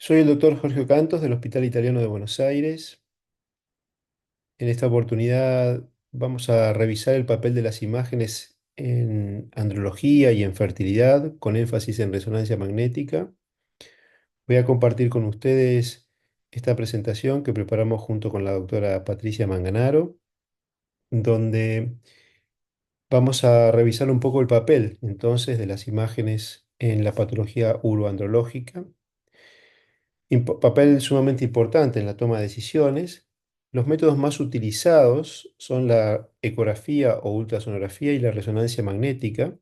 Soy el doctor Jorge Cantos del Hospital Italiano de Buenos Aires. En esta oportunidad vamos a revisar el papel de las imágenes en andrología y en fertilidad, con énfasis en resonancia magnética. Voy a compartir con ustedes esta presentación que preparamos junto con la doctora Patricia Manganaro, donde vamos a revisar un poco el papel entonces de las imágenes en la patología uroandrológica. Papel sumamente importante en la toma de decisiones. Los métodos más utilizados son la ecografía o ultrasonografía y la resonancia magnética.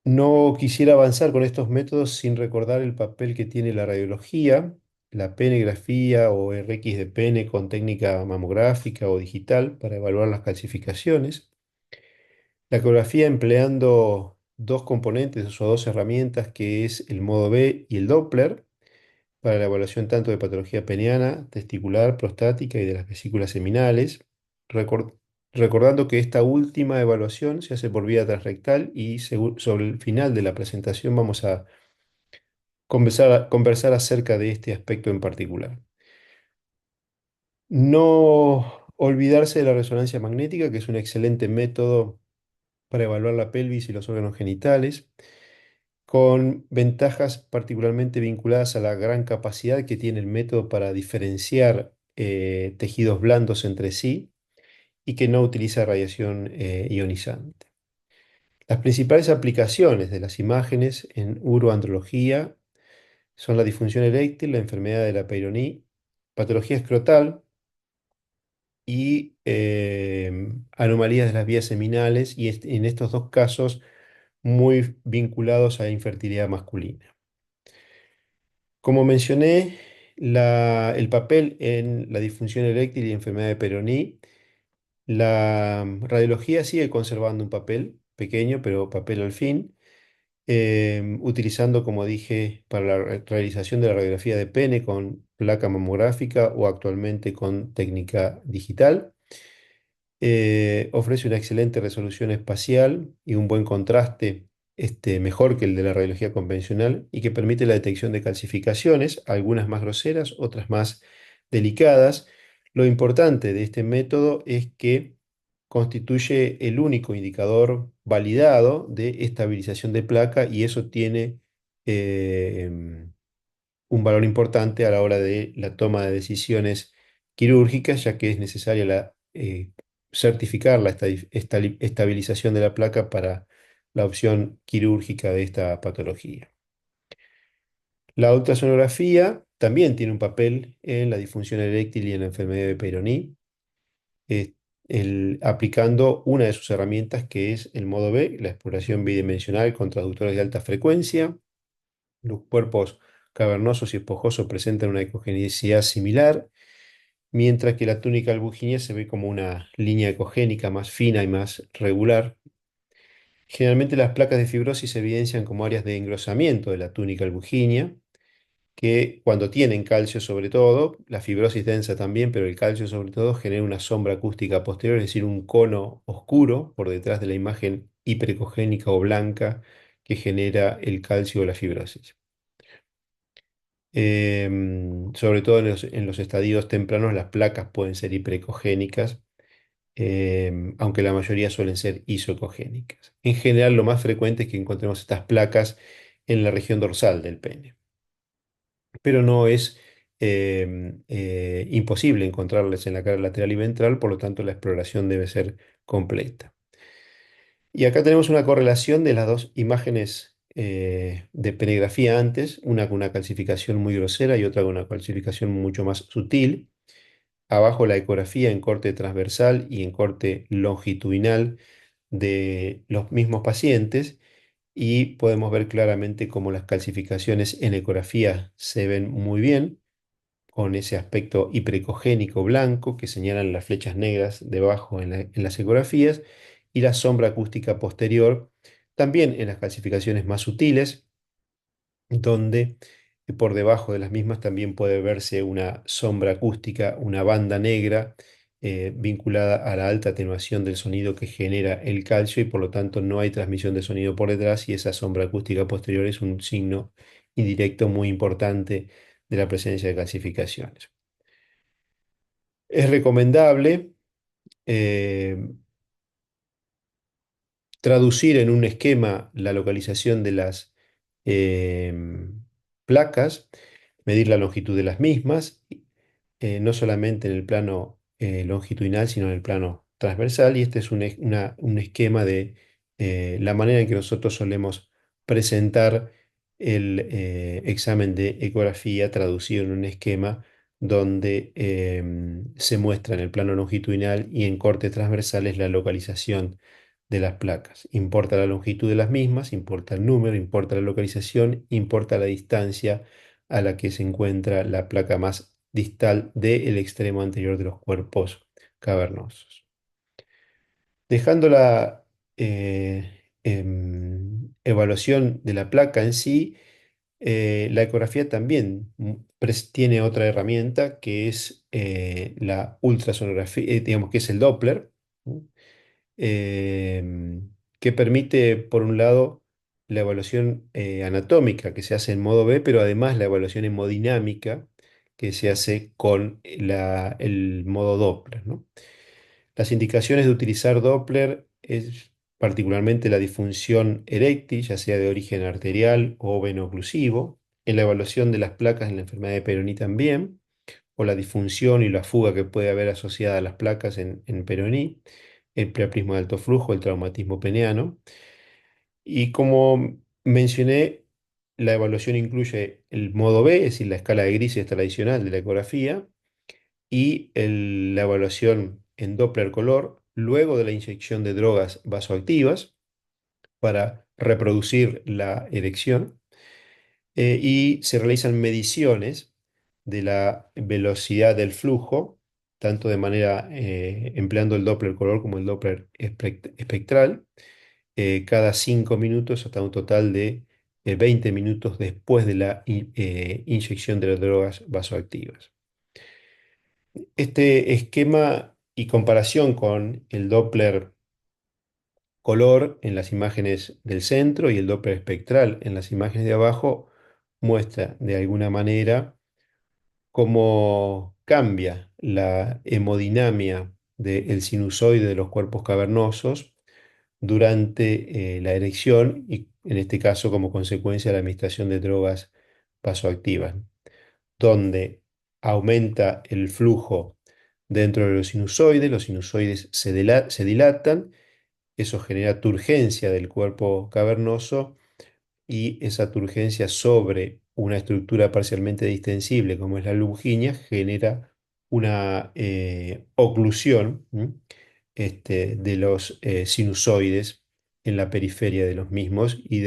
No quisiera avanzar con estos métodos sin recordar el papel que tiene la radiología, la penegrafía o RX de pene con técnica mamográfica o digital para evaluar las calcificaciones. La ecografía empleando dos componentes o dos herramientas que es el modo B y el Doppler para la evaluación tanto de patología peniana, testicular, prostática y de las vesículas seminales, recor- recordando que esta última evaluación se hace por vía transrectal y sobre el final de la presentación vamos a conversar acerca de este aspecto en particular. No olvidarse de la resonancia magnética, que es un excelente método para evaluar la pelvis y los órganos genitales, con ventajas particularmente vinculadas a la gran capacidad que tiene el método para diferenciar tejidos blandos entre sí y que no utiliza radiación ionizante. Las principales aplicaciones de las imágenes en uroandrología son la disfunción eréctil, la enfermedad de la Peyronie, patología escrotal y anomalías de las vías seminales, y en estos dos casos muy vinculados a la infertilidad masculina. Como mencioné, el papel en la disfunción eréctil y enfermedad de Peyronie, la radiología sigue conservando un papel pequeño, pero papel al fin, utilizando, como dije, para la realización de la radiografía de pene con placa mamográfica o actualmente con técnica digital. Ofrece una excelente resolución espacial y un buen contraste, mejor que el de la radiología convencional, y que permite la detección de calcificaciones, algunas más groseras, otras más delicadas. Lo importante de este método es que constituye el único indicador validado de estabilización de placa, y eso tiene un valor importante a la hora de la toma de decisiones quirúrgicas, ya que es necesaria certificar la estabilización de la placa para la opción quirúrgica de esta patología. La ultrasonografía también tiene un papel en la disfunción eréctil y en la enfermedad de Peyronie, eh, aplicando una de sus herramientas que es el modo B, la exploración bidimensional con transductores de alta frecuencia. Los cuerpos cavernosos y esponjosos presentan una ecogenicidad similar, mientras que la túnica albuginea se ve como una línea ecogénica más fina y más regular. Generalmente las placas de fibrosis se evidencian como áreas de engrosamiento de la túnica albuginea, que cuando tienen calcio sobre todo, la fibrosis densa también, pero el calcio sobre todo, genera una sombra acústica posterior, es decir, un cono oscuro por detrás de la imagen hiperecogénica o blanca que genera el calcio o la fibrosis. Sobre todo en los estadios tempranos, las placas pueden ser hiperecogénicas, aunque la mayoría suelen ser isocogénicas. En general, lo más frecuente es que encontremos estas placas en la región dorsal del pene, pero no es imposible encontrarlas en la cara lateral y ventral, por lo tanto la exploración debe ser completa. Y acá tenemos una correlación de las dos imágenes de penegrafía antes, una con una calcificación muy grosera y otra con una calcificación mucho más sutil. Abajo la ecografía en corte transversal y en corte longitudinal de los mismos pacientes, y podemos ver claramente cómo las calcificaciones en ecografía se ven muy bien, con ese aspecto hiperecogénico blanco que señalan las flechas negras debajo en las ecografías, y la sombra acústica posterior también en las calcificaciones más sutiles, donde por debajo de las mismas también puede verse una sombra acústica, una banda negra vinculada a la alta atenuación del sonido que genera el calcio, y por lo tanto no hay transmisión de sonido por detrás, y esa sombra acústica posterior es un signo indirecto muy importante de la presencia de calcificaciones. Es recomendable eh, traducir en un esquema la localización de las placas, medir la longitud de las mismas, no solamente en el plano longitudinal, sino en el plano transversal. Y este es un esquema de la manera en que nosotros solemos presentar el examen de ecografía traducido en un esquema donde se muestra en el plano longitudinal y en cortes transversales la localización de las placas. Importa la longitud de las mismas, importa el número, importa la localización, importa la distancia a la que se encuentra la placa más distal del extremo anterior de los cuerpos cavernosos. Dejando la evaluación de la placa en sí, la ecografía también tiene otra herramienta que es la ultrasonografía, digamos que es el Doppler, ¿no? Que permite, por un lado, la evaluación anatómica que se hace en modo B, pero además la evaluación hemodinámica que se hace con el modo Doppler, ¿no? Las indicaciones de utilizar Doppler es particularmente la disfunción eréctil, ya sea de origen arterial o veno-oclusivo, en la evaluación de las placas en la enfermedad de Peyronie también, o la disfunción y la fuga que puede haber asociada a las placas en Peyronie, el priapismo de alto flujo, el traumatismo peneano. Y como mencioné, la evaluación incluye el modo B, es decir, la escala de grises tradicional de la ecografía, y la evaluación en Doppler color luego de la inyección de drogas vasoactivas para reproducir la erección. Y se realizan mediciones de la velocidad del flujo, tanto de manera empleando el Doppler color como el Doppler espectral, cada 5 minutos hasta un total de 20 minutos después de la inyección de las drogas vasoactivas. Este esquema y comparación con el Doppler color en las imágenes del centro y el Doppler espectral en las imágenes de abajo muestra de alguna manera cómo cambia la hemodinamia del sinusoide de los cuerpos cavernosos durante la erección y en este caso como consecuencia de la administración de drogas vasoactivas, donde aumenta el flujo dentro de los sinusoides se dilatan, eso genera turgencia del cuerpo cavernoso y esa turgencia sobre una estructura parcialmente distensible como es la longinia genera una oclusión, ¿m? De los sinusoides en la periferia de los mismos y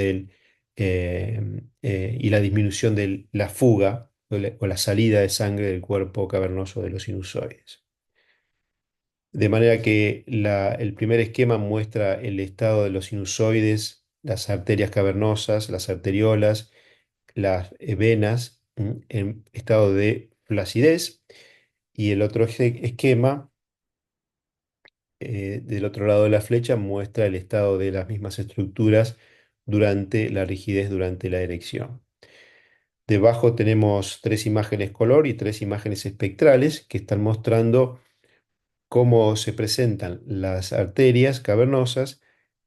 la disminución de la fuga o la salida de sangre del cuerpo cavernoso de los sinusoides. De manera que el primer esquema muestra el estado de los sinusoides, las arterias cavernosas, las arteriolas, las venas en estado de flacidez, y el otro esquema del otro lado de la flecha muestra el estado de las mismas estructuras durante la rigidez, durante la erección. Debajo tenemos tres imágenes color y tres imágenes espectrales que están mostrando cómo se presentan las arterias cavernosas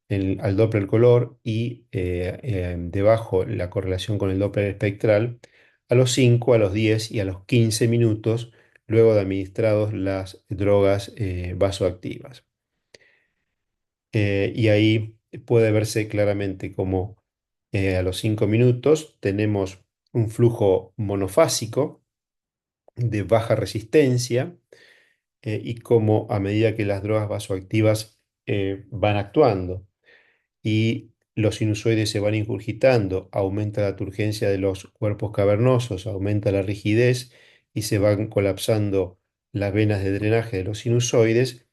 al Doppler color y debajo la correlación con el Doppler espectral a los 5, a los 10 y a los 15 minutos luego de administrados las drogas vasoactivas. Y ahí puede verse claramente cómo a los 5 minutos tenemos un flujo monofásico de baja resistencia y cómo a medida que las drogas vasoactivas van actuando y los sinusoides se van ingurgitando, aumenta la turgencia de los cuerpos cavernosos, aumenta la rigidez y se van colapsando las venas de drenaje de los sinusoides,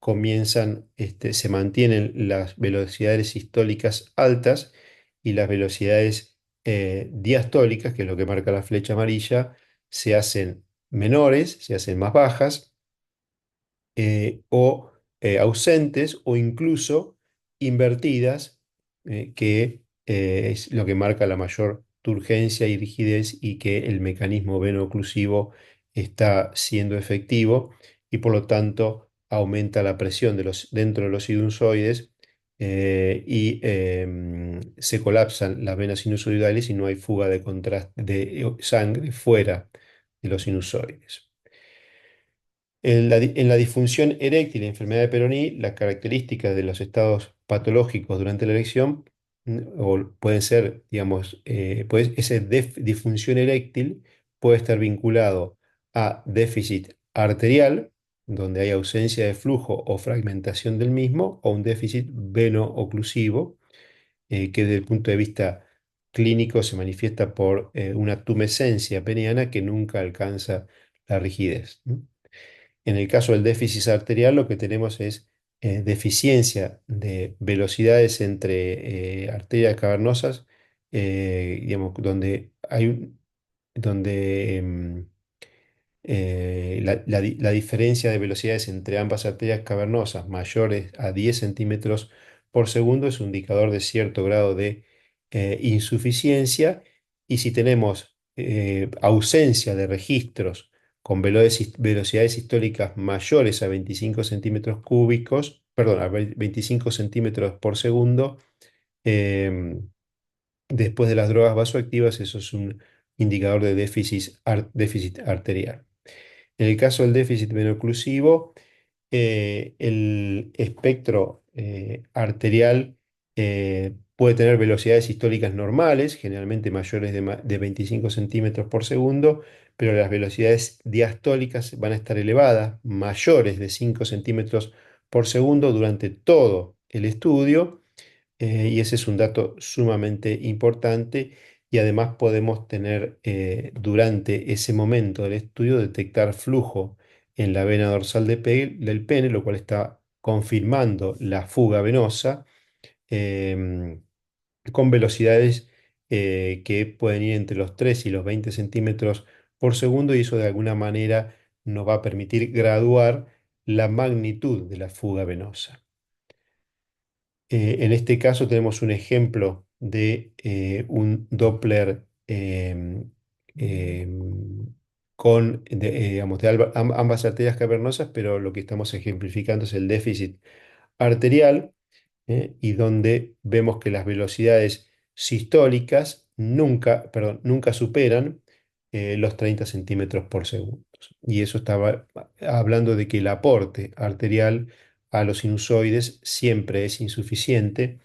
se mantienen las velocidades sistólicas altas y las velocidades diastólicas, que es lo que marca la flecha amarilla, se hacen menores, se hacen más bajas o ausentes o incluso invertidas, que es lo que marca la mayor turgencia y rigidez y que el mecanismo veno-oclusivo está siendo efectivo y por lo tanto aumenta la presión dentro de los sinusoides se colapsan las venas sinusoidales y no hay fuga de, de sangre fuera de los sinusoides. En la disfunción eréctil y enfermedad de Peyronie, las características de los estados patológicos durante la erección o pueden ser, digamos, esa disfunción eréctil puede estar vinculado a déficit arterial, donde hay ausencia de flujo o fragmentación del mismo, o un déficit veno-oclusivo, que desde el punto de vista clínico se manifiesta por una tumescencia peniana que nunca alcanza la rigidez, ¿no? En el caso del déficit arterial, lo que tenemos es deficiencia de velocidades entre arterias cavernosas, digamos, donde la diferencia de velocidades entre ambas arterias cavernosas mayores a 10 centímetros por segundo es un indicador de cierto grado de insuficiencia. Y si tenemos ausencia de registros con velocidades históricas mayores a 25 centímetros cúbicos, perdón, a 25 centímetros por segundo, em, después de las drogas vasoactivas, eso es un indicador de déficit arterial. En el caso del déficit veno-oclusivo, el espectro arterial puede tener velocidades históricas normales, generalmente mayores de 25 centímetros por segundo, pero las velocidades diastólicas van a estar elevadas, mayores de 5 centímetros por segundo durante todo el estudio, y ese es un dato sumamente importante. Y además podemos tener durante ese momento del estudio detectar flujo en la vena dorsal del pene, lo cual está confirmando la fuga venosa em, con velocidades que pueden ir entre los 3 y los 20 centímetros por segundo, y eso de alguna manera nos va a permitir graduar la magnitud de la fuga venosa. En este caso tenemos un ejemplo de un Doppler digamos, de ambas arterias cavernosas, pero lo que estamos ejemplificando es el déficit arterial, y donde vemos que las velocidades sistólicas nunca superan los 30 centímetros por segundo. Y eso estaba hablando de que el aporte arterial a los sinusoides siempre es insuficiente,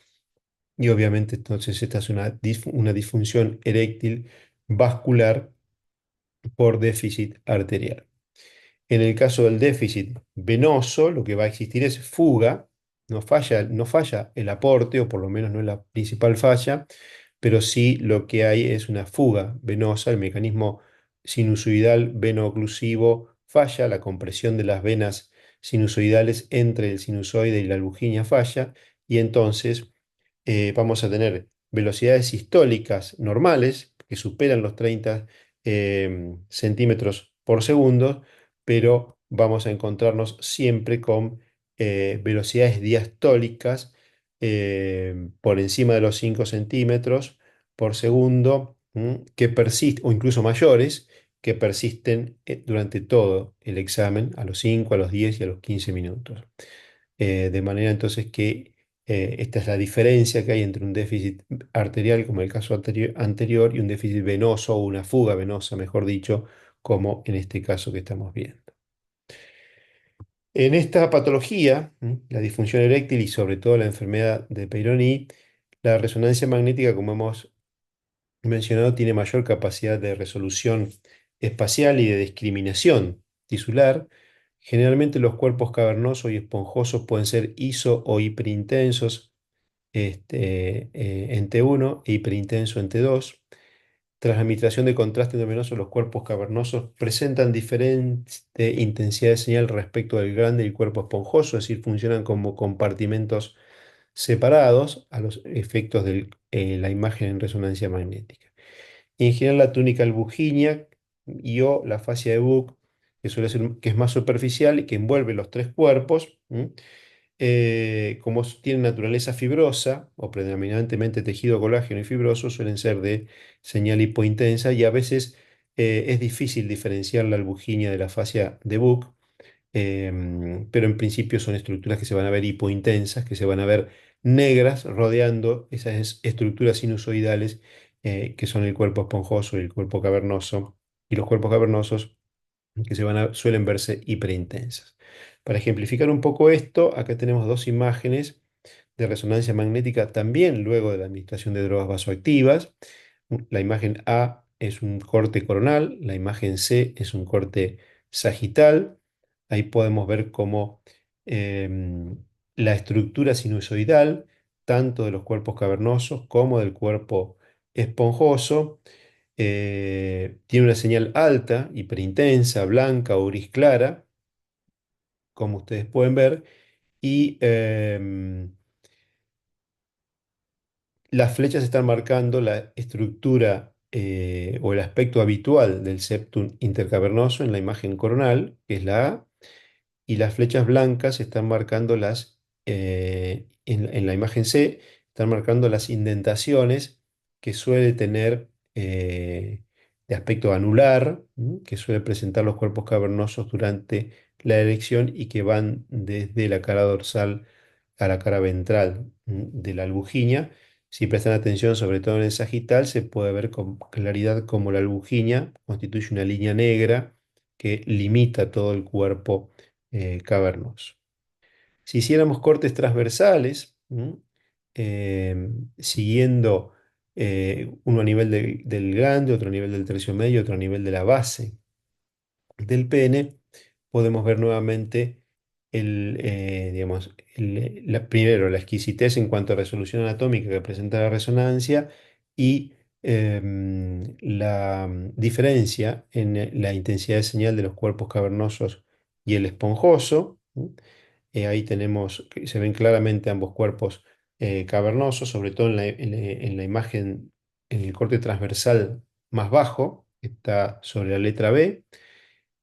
y obviamente entonces esta es una disfunción eréctil vascular por déficit arterial. En el caso del déficit venoso, lo que va a existir es fuga, no falla el aporte, o por lo menos no es la principal falla, pero sí lo que hay es una fuga venosa, el mecanismo sinusoidal veno-oclusivo falla, la compresión de las venas sinusoidales entre el sinusoide y la albuginia falla, y entonces vamos a tener velocidades sistólicas normales que superan los 30 centímetros por segundo, pero vamos a encontrarnos siempre con velocidades diastólicas por encima de los 5 centímetros por segundo, que persisten, o incluso mayores, que persisten durante todo el examen, a los 5, a los 10 y a los 15 minutos. De manera entonces que esta es la diferencia que hay entre un déficit arterial, como el caso anterior, y un déficit venoso o una fuga venosa, mejor dicho, como en este caso que estamos viendo. En esta patología, la disfunción eréctil y sobre todo la enfermedad de Peyronie, la resonancia magnética, como hemos mencionado, tiene mayor capacidad de resolución espacial y de discriminación tisular. Generalmente los cuerpos cavernosos y esponjosos pueden ser iso o hiperintensos en T1 e hiperintenso en T2. Tras la administración de contraste endovenoso, los cuerpos cavernosos presentan diferente intensidad de señal respecto del grande y el cuerpo esponjoso, es decir, funcionan como compartimentos separados a los efectos de la imagen en resonancia magnética. En general, la túnica albuginia y o la fascia de Buck, que es más superficial y que envuelve los tres cuerpos, como tienen naturaleza fibrosa o predominantemente tejido colágeno y fibroso, suelen ser de señal hipointensa y a veces es difícil diferenciar la albuginia de la fascia de Buck, pero en principio son estructuras que se van a ver hipointensas, que se van a ver negras rodeando esas estructuras sinusoidales que son el cuerpo esponjoso y el cuerpo cavernoso, y los cuerpos cavernosos que suelen verse hiperintensas. Para ejemplificar un poco esto, acá tenemos dos imágenes de resonancia magnética también luego de la administración de drogas vasoactivas. La imagen A es un corte coronal, la imagen C es un corte sagital. Ahí podemos ver cómo la estructura sinusoidal, tanto de los cuerpos cavernosos como del cuerpo esponjoso, tiene una señal alta, hiperintensa, blanca o gris clara, como ustedes pueden ver, y las flechas están marcando la estructura o el aspecto habitual del septum intercavernoso en la imagen coronal, que es la A, y las flechas blancas están marcando en la imagen C, están marcando las indentaciones que suele tener de aspecto anular, que suele presentar los cuerpos cavernosos durante la erección y que van desde la cara dorsal a la cara ventral de la albuginia. Si prestan atención, sobre todo en el sagital, se puede ver con claridad cómo la albuginia constituye una línea negra que limita todo el cuerpo cavernoso. Si hiciéramos cortes transversales, siguiendo uno a nivel del glande, otro a nivel del tercio medio, otro a nivel de la base del pene, podemos ver nuevamente digamos, primero la exquisitez en cuanto a resolución anatómica que presenta la resonancia y la diferencia en la intensidad de señal de los cuerpos cavernosos y el esponjoso. Ahí tenemos, que se ven claramente ambos cuerpos cavernosos, sobre todo en la imagen, en el corte transversal más bajo, que está sobre la letra B.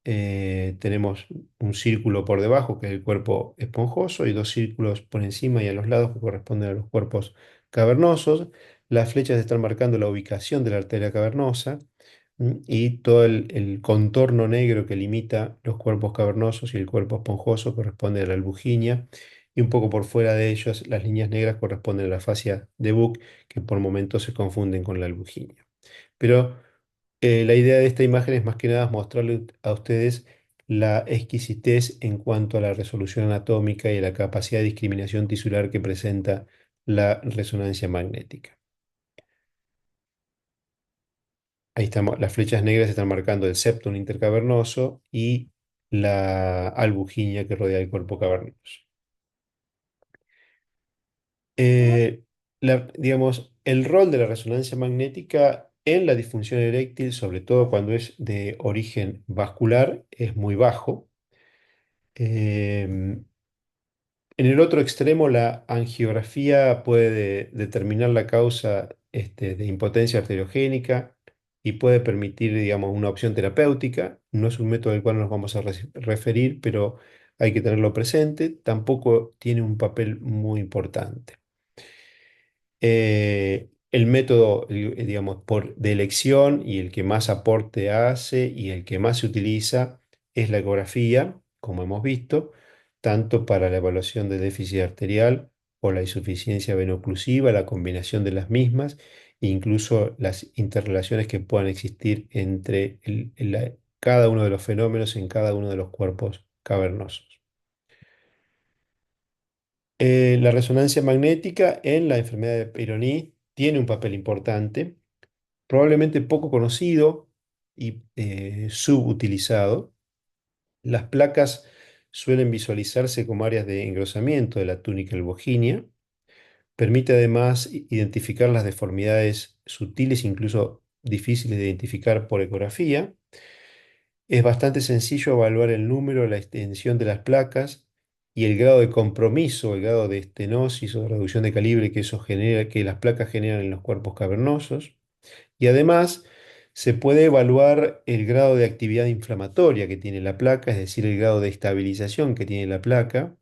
Tenemos un círculo por debajo, que es el cuerpo esponjoso, y dos círculos por encima y a los lados que corresponden a los cuerpos cavernosos. Las flechas están marcando la ubicación de la arteria cavernosa, y todo el contorno negro que limita los cuerpos cavernosos y el cuerpo esponjoso corresponde a la albuginia, y un poco por fuera de ellos las líneas negras corresponden a la fascia de Buck, que por momentos se confunden con la albuginia. Pero la idea de esta imagen es más que nada mostrarle a ustedes la exquisitez en cuanto a la resolución anatómica y la capacidad de discriminación tisular que presenta la resonancia magnética. Ahí estamos, las flechas negras están marcando el septum intercavernoso y la albuginia que rodea el cuerpo cavernoso. Eh, digamos, el rol de la resonancia magnética en la disfunción eréctil, sobre todo cuando es de origen vascular, es muy bajo. Em, en el otro extremo, la angiografía puede determinar la causa de impotencia arteriogénica y puede permitir, digamos, una opción terapéutica. No es un método del cual nos vamos a referir, pero hay que tenerlo presente. Tampoco tiene un papel muy importante. El método, digamos, de elección y el que más aporte hace y el que más se utiliza es la ecografía, como hemos visto, tanto para la evaluación del déficit arterial o la insuficiencia veno-oclusiva, la combinación de las mismas, e incluso las interrelaciones que puedan existir entre cada uno de los fenómenos en cada uno de los cuerpos cavernosos. La resonancia magnética en la enfermedad de Peyronie tiene un papel importante, probablemente poco conocido y subutilizado. Las placas suelen visualizarse como áreas de engrosamiento de la túnica albuginia. Permite además identificar las deformidades sutiles, incluso difíciles de identificar por ecografía. Es bastante sencillo evaluar el número, la extensión de las placas y el grado de compromiso, el grado de estenosis o de reducción de calibre que eso genera, que las placas generan en los cuerpos cavernosos. Y además se puede evaluar el grado de actividad inflamatoria que tiene la placa, es decir, el grado de estabilización que tiene la placa.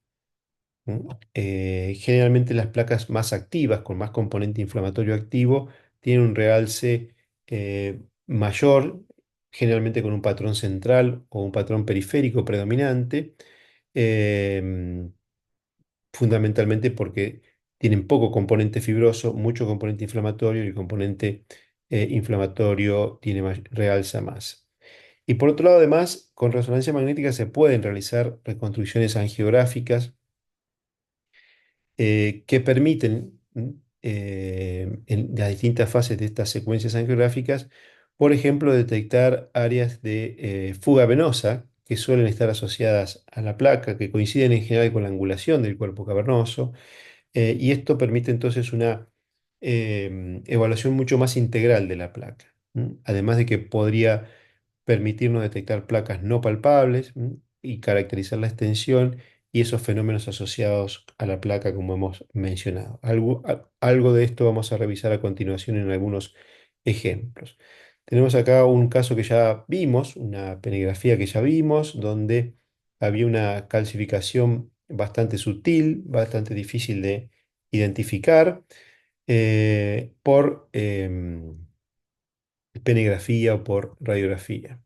¿Mm? Generalmente las placas más activas, con más componente inflamatorio activo, tienen un realce mayor, generalmente con un patrón central o un patrón periférico predominante, em, fundamentalmente porque tienen poco componente fibroso, mucho componente inflamatorio, y el componente inflamatorio tiene realza más. Y por otro lado, además, con resonancia magnética se pueden realizar reconstrucciones angiográficas que permiten en las distintas fases de estas secuencias angiográficas, por ejemplo, detectar áreas de fuga venosa que suelen estar asociadas a la placa, que coinciden en general con la angulación del cuerpo cavernoso, y esto permite entonces una evaluación mucho más integral de la placa. Además de que podría permitirnos detectar placas no palpables, y caracterizar la extensión y esos fenómenos asociados a la placa como hemos mencionado. Algo de esto vamos a revisar a continuación en algunos ejemplos. Tenemos acá un caso que ya vimos, una penegrafía que ya vimos, donde había una calcificación bastante sutil, bastante difícil de identificar por penegrafía o por radiografía.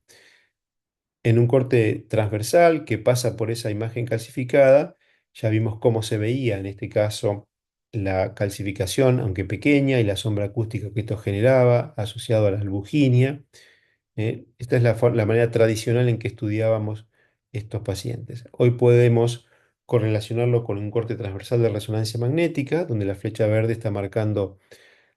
En un corte transversal que pasa por esa imagen calcificada, ya vimos cómo se veía en este caso la calcificación, aunque pequeña, y la sombra acústica que esto generaba, asociado a la albuginia. Esta es la manera tradicional en que estudiábamos estos pacientes. Hoy podemos correlacionarlo con un corte transversal de resonancia magnética, donde la flecha verde está marcando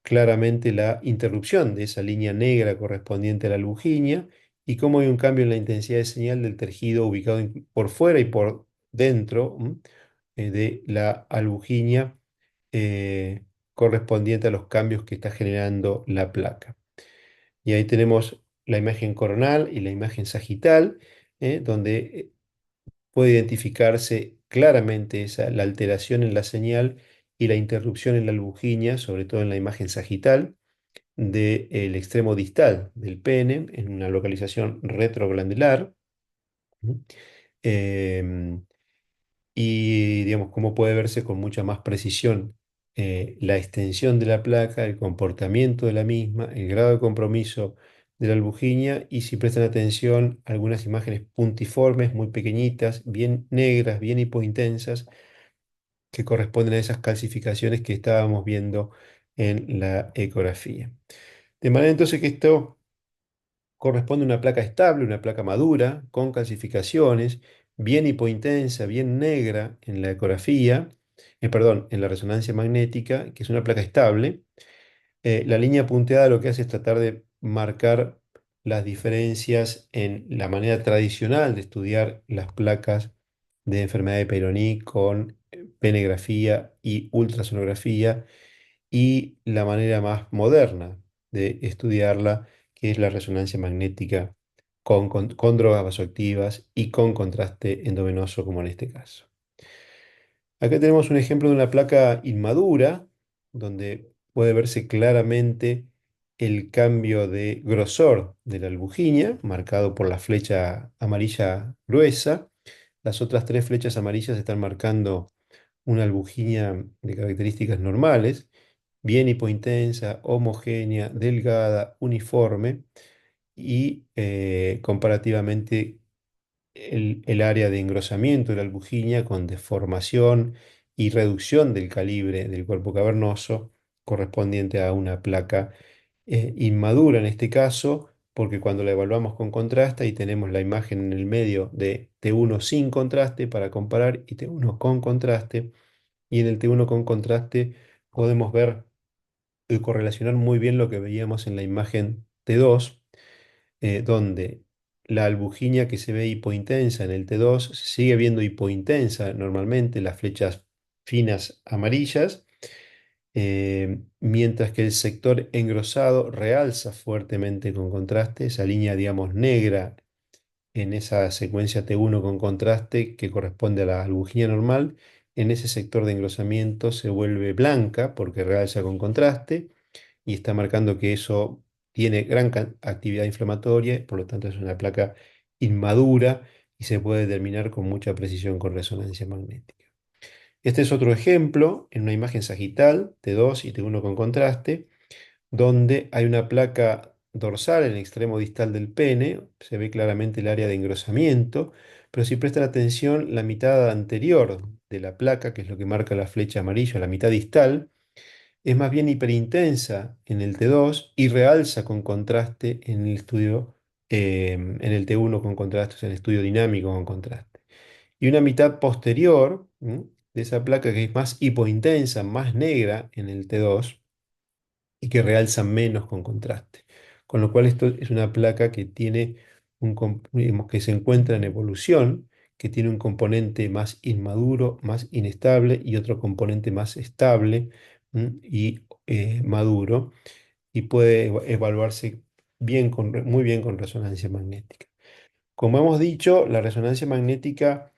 claramente la interrupción de esa línea negra correspondiente a la albuginia y cómo hay un cambio en la intensidad de señal del tejido ubicado por fuera y por dentro de la albuginia correspondiente a los cambios que está generando la placa. Y ahí tenemos la imagen coronal y la imagen sagital, donde puede identificarse claramente la alteración en la señal y la interrupción en la albuginia, sobre todo en la imagen sagital del extremo distal del pene, en una localización retroglandular. ¿Mm? Em, y digamos, cómo puede verse con mucha más precisión la extensión de la placa, el comportamiento de la misma, el grado de compromiso de la albuginia y si prestan atención, algunas imágenes puntiformes, muy pequeñitas, bien negras, bien hipointensas, que corresponden a esas calcificaciones que estábamos viendo en la ecografía. De manera entonces que esto corresponde a una placa estable, una placa madura, con calcificaciones, bien hipointensa, bien negra en la ecografía, perdón, en la resonancia magnética, que es una placa estable. La línea punteada lo que hace es tratar de marcar las diferencias en la manera tradicional de estudiar las placas de enfermedad de Peyronie con penegrafía y ultrasonografía y la manera más moderna de estudiarla, que es la resonancia magnética con drogas vasoactivas y con contraste endovenoso, como en este caso. Acá tenemos un ejemplo de una placa inmadura, donde puede verse claramente el cambio de grosor de la albuginia, marcado por la flecha amarilla gruesa. Las otras tres flechas amarillas están marcando una albuginia de características normales, bien hipointensa, homogénea, delgada, uniforme y comparativamente el área de engrosamiento de la albuginia con deformación y reducción del calibre del cuerpo cavernoso correspondiente a una placa inmadura en este caso, porque cuando la evaluamos con contraste y tenemos la imagen en el medio de T1 sin contraste para comparar y T1 con contraste, y en el T1 con contraste podemos ver y correlacionar muy bien lo que veíamos en la imagen T2, donde la albuginia que se ve hipointensa en el T2 se sigue viendo hipointensa normalmente, las flechas finas amarillas, mientras que el sector engrosado realza fuertemente con contraste, esa línea, digamos, negra en esa secuencia T1 con contraste que corresponde a la albuginia normal, en ese sector de engrosamiento se vuelve blanca porque realza con contraste y está marcando que eso tiene gran actividad inflamatoria, por lo tanto es una placa inmadura y se puede determinar con mucha precisión con resonancia magnética. Este es otro ejemplo en una imagen sagital, T2 y T1 con contraste, donde hay una placa dorsal en el extremo distal del pene, se ve claramente el área de engrosamiento, pero si prestan atención, la mitad anterior de la placa, que es lo que marca la flecha amarilla, la mitad distal, es más bien hiperintensa en el T2 y realza con contraste en el estudio, en el T1 con contraste, o sea, en el estudio dinámico con contraste. Y una mitad posterior, de esa placa que es más hipointensa, más negra en el T2 y que realza menos con contraste. Con lo cual esto es una placa que tiene digamos, que se encuentra en evolución, que tiene un componente más inmaduro, más inestable y otro componente más estable, y maduro, y puede evaluarse bien muy bien con resonancia magnética. Como hemos dicho, la resonancia magnética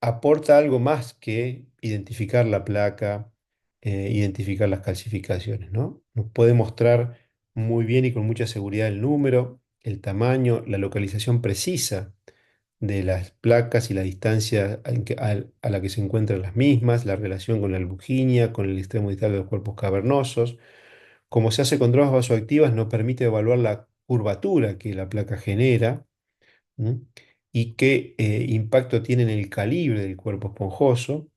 aporta algo más que identificar la placa, identificar las calcificaciones, ¿no? Nos puede mostrar muy bien y con mucha seguridad el número, el tamaño, la localización precisa de las placas y la distancia a la que se encuentran las mismas, la relación con la albuginia, con el extremo distal de los cuerpos cavernosos. Como se hace con drogas vasoactivas, nos permite evaluar la curvatura que la placa genera. ¿M? Y qué impacto tiene en el calibre del cuerpo esponjoso.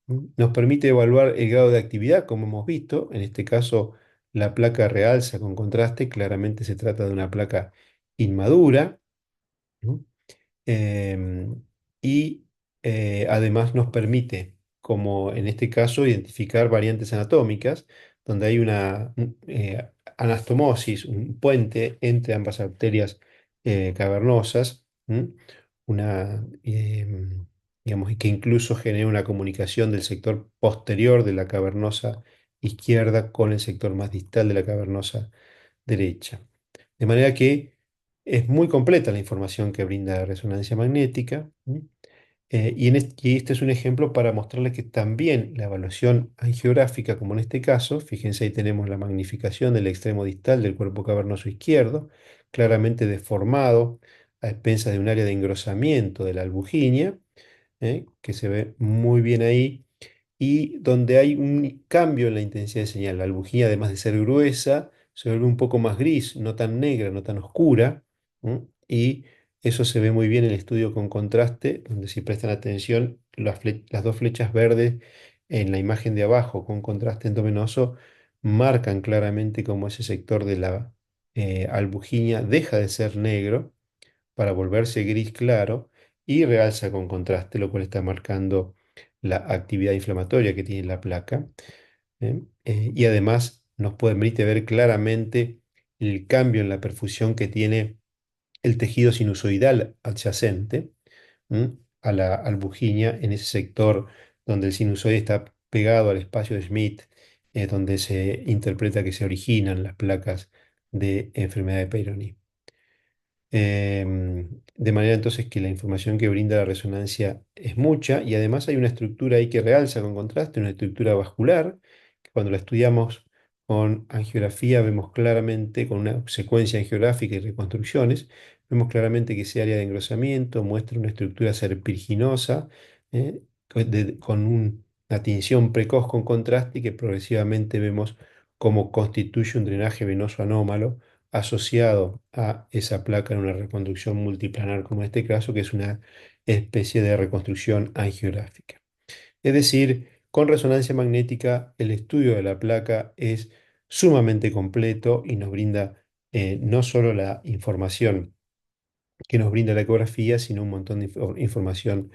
Nos permite evaluar el grado de actividad, como hemos visto. En este caso, la placa realza con contraste. Claramente se trata de una placa inmadura. ¿No? Em, y además nos permite, como en este caso, identificar variantes anatómicas, donde hay una anastomosis, un puente entre ambas arterias cavernosas, digamos, y que incluso genera una comunicación del sector posterior de la cavernosa izquierda con el sector más distal de la cavernosa derecha. De manera que es muy completa la información que brinda la resonancia magnética. Y este es un ejemplo para mostrarles que también la evaluación angiográfica, como en este caso, fíjense ahí tenemos la magnificación del extremo distal del cuerpo cavernoso izquierdo, claramente deformado a expensas de un área de engrosamiento de la albuginia, que se ve muy bien ahí y donde hay un cambio en la intensidad de señal. La bujía, además de ser gruesa, se vuelve un poco más gris, no tan negra, no tan oscura, y eso se ve muy bien en el estudio con contraste, donde si prestan atención, las dos flechas verdes en la imagen de abajo con contraste endovenoso marcan claramente cómo ese sector de la albuginia deja de ser negro para volverse gris claro y realza con contraste, lo cual está marcando la actividad inflamatoria que tiene la placa. Y además nos permite ver claramente el cambio en la perfusión que tiene el tejido sinusoidal adyacente, ¿m? A la albuginia en ese sector donde el sinusoide está pegado al espacio de Schmidt, donde se interpreta que se originan las placas de enfermedad de Peyronie. De manera entonces que la información que brinda la resonancia es mucha y además hay una estructura ahí que realza con contraste, una estructura vascular, que cuando la estudiamos con angiografía vemos claramente, con una secuencia angiográfica y reconstrucciones, vemos claramente que ese área de engrosamiento muestra una estructura serpiginosa, con una tinción precoz con contraste y que progresivamente vemos cómo constituye un drenaje venoso anómalo asociado a esa placa en una reconstrucción multiplanar, como en este caso, que es una especie de reconstrucción angiográfica. Es decir, con resonancia magnética, el estudio de la placa es sumamente completo y nos brinda no solo la información que nos brinda la ecografía, sino un montón de información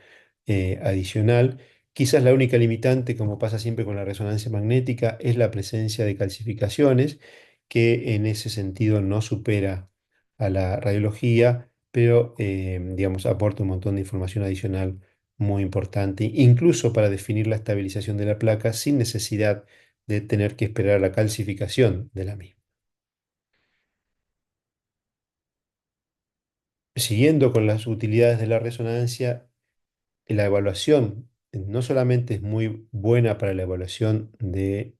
adicional. Quizás la única limitante, como pasa siempre con la resonancia magnética, es la presencia de calcificaciones, que en ese sentido no supera a la radiología, pero digamos, aporta un montón de información adicional muy importante, incluso para definir la estabilización de la placa sin necesidad de tener que esperar a la calcificación de la misma. Siguiendo con las utilidades de la resonancia, la evaluación no solamente es muy buena para la evaluación de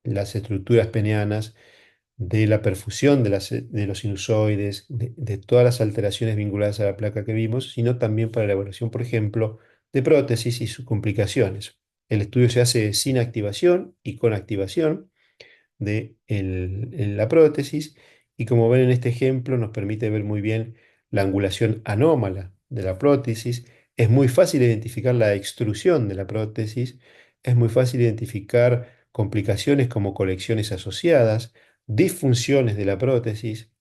las estructuras peneanas, de la perfusión de los sinusoides, de todas las alteraciones vinculadas a la placa que vimos, sino también para la evaluación, por ejemplo, de prótesis y sus complicaciones. El estudio se hace sin activación y con activación de la prótesis y como ven en este ejemplo nos permite ver muy bien la angulación anómala de la prótesis. Es muy fácil identificar la extrusión de la prótesis, es muy fácil identificar complicaciones como colecciones asociadas, disfunciones de la prótesis,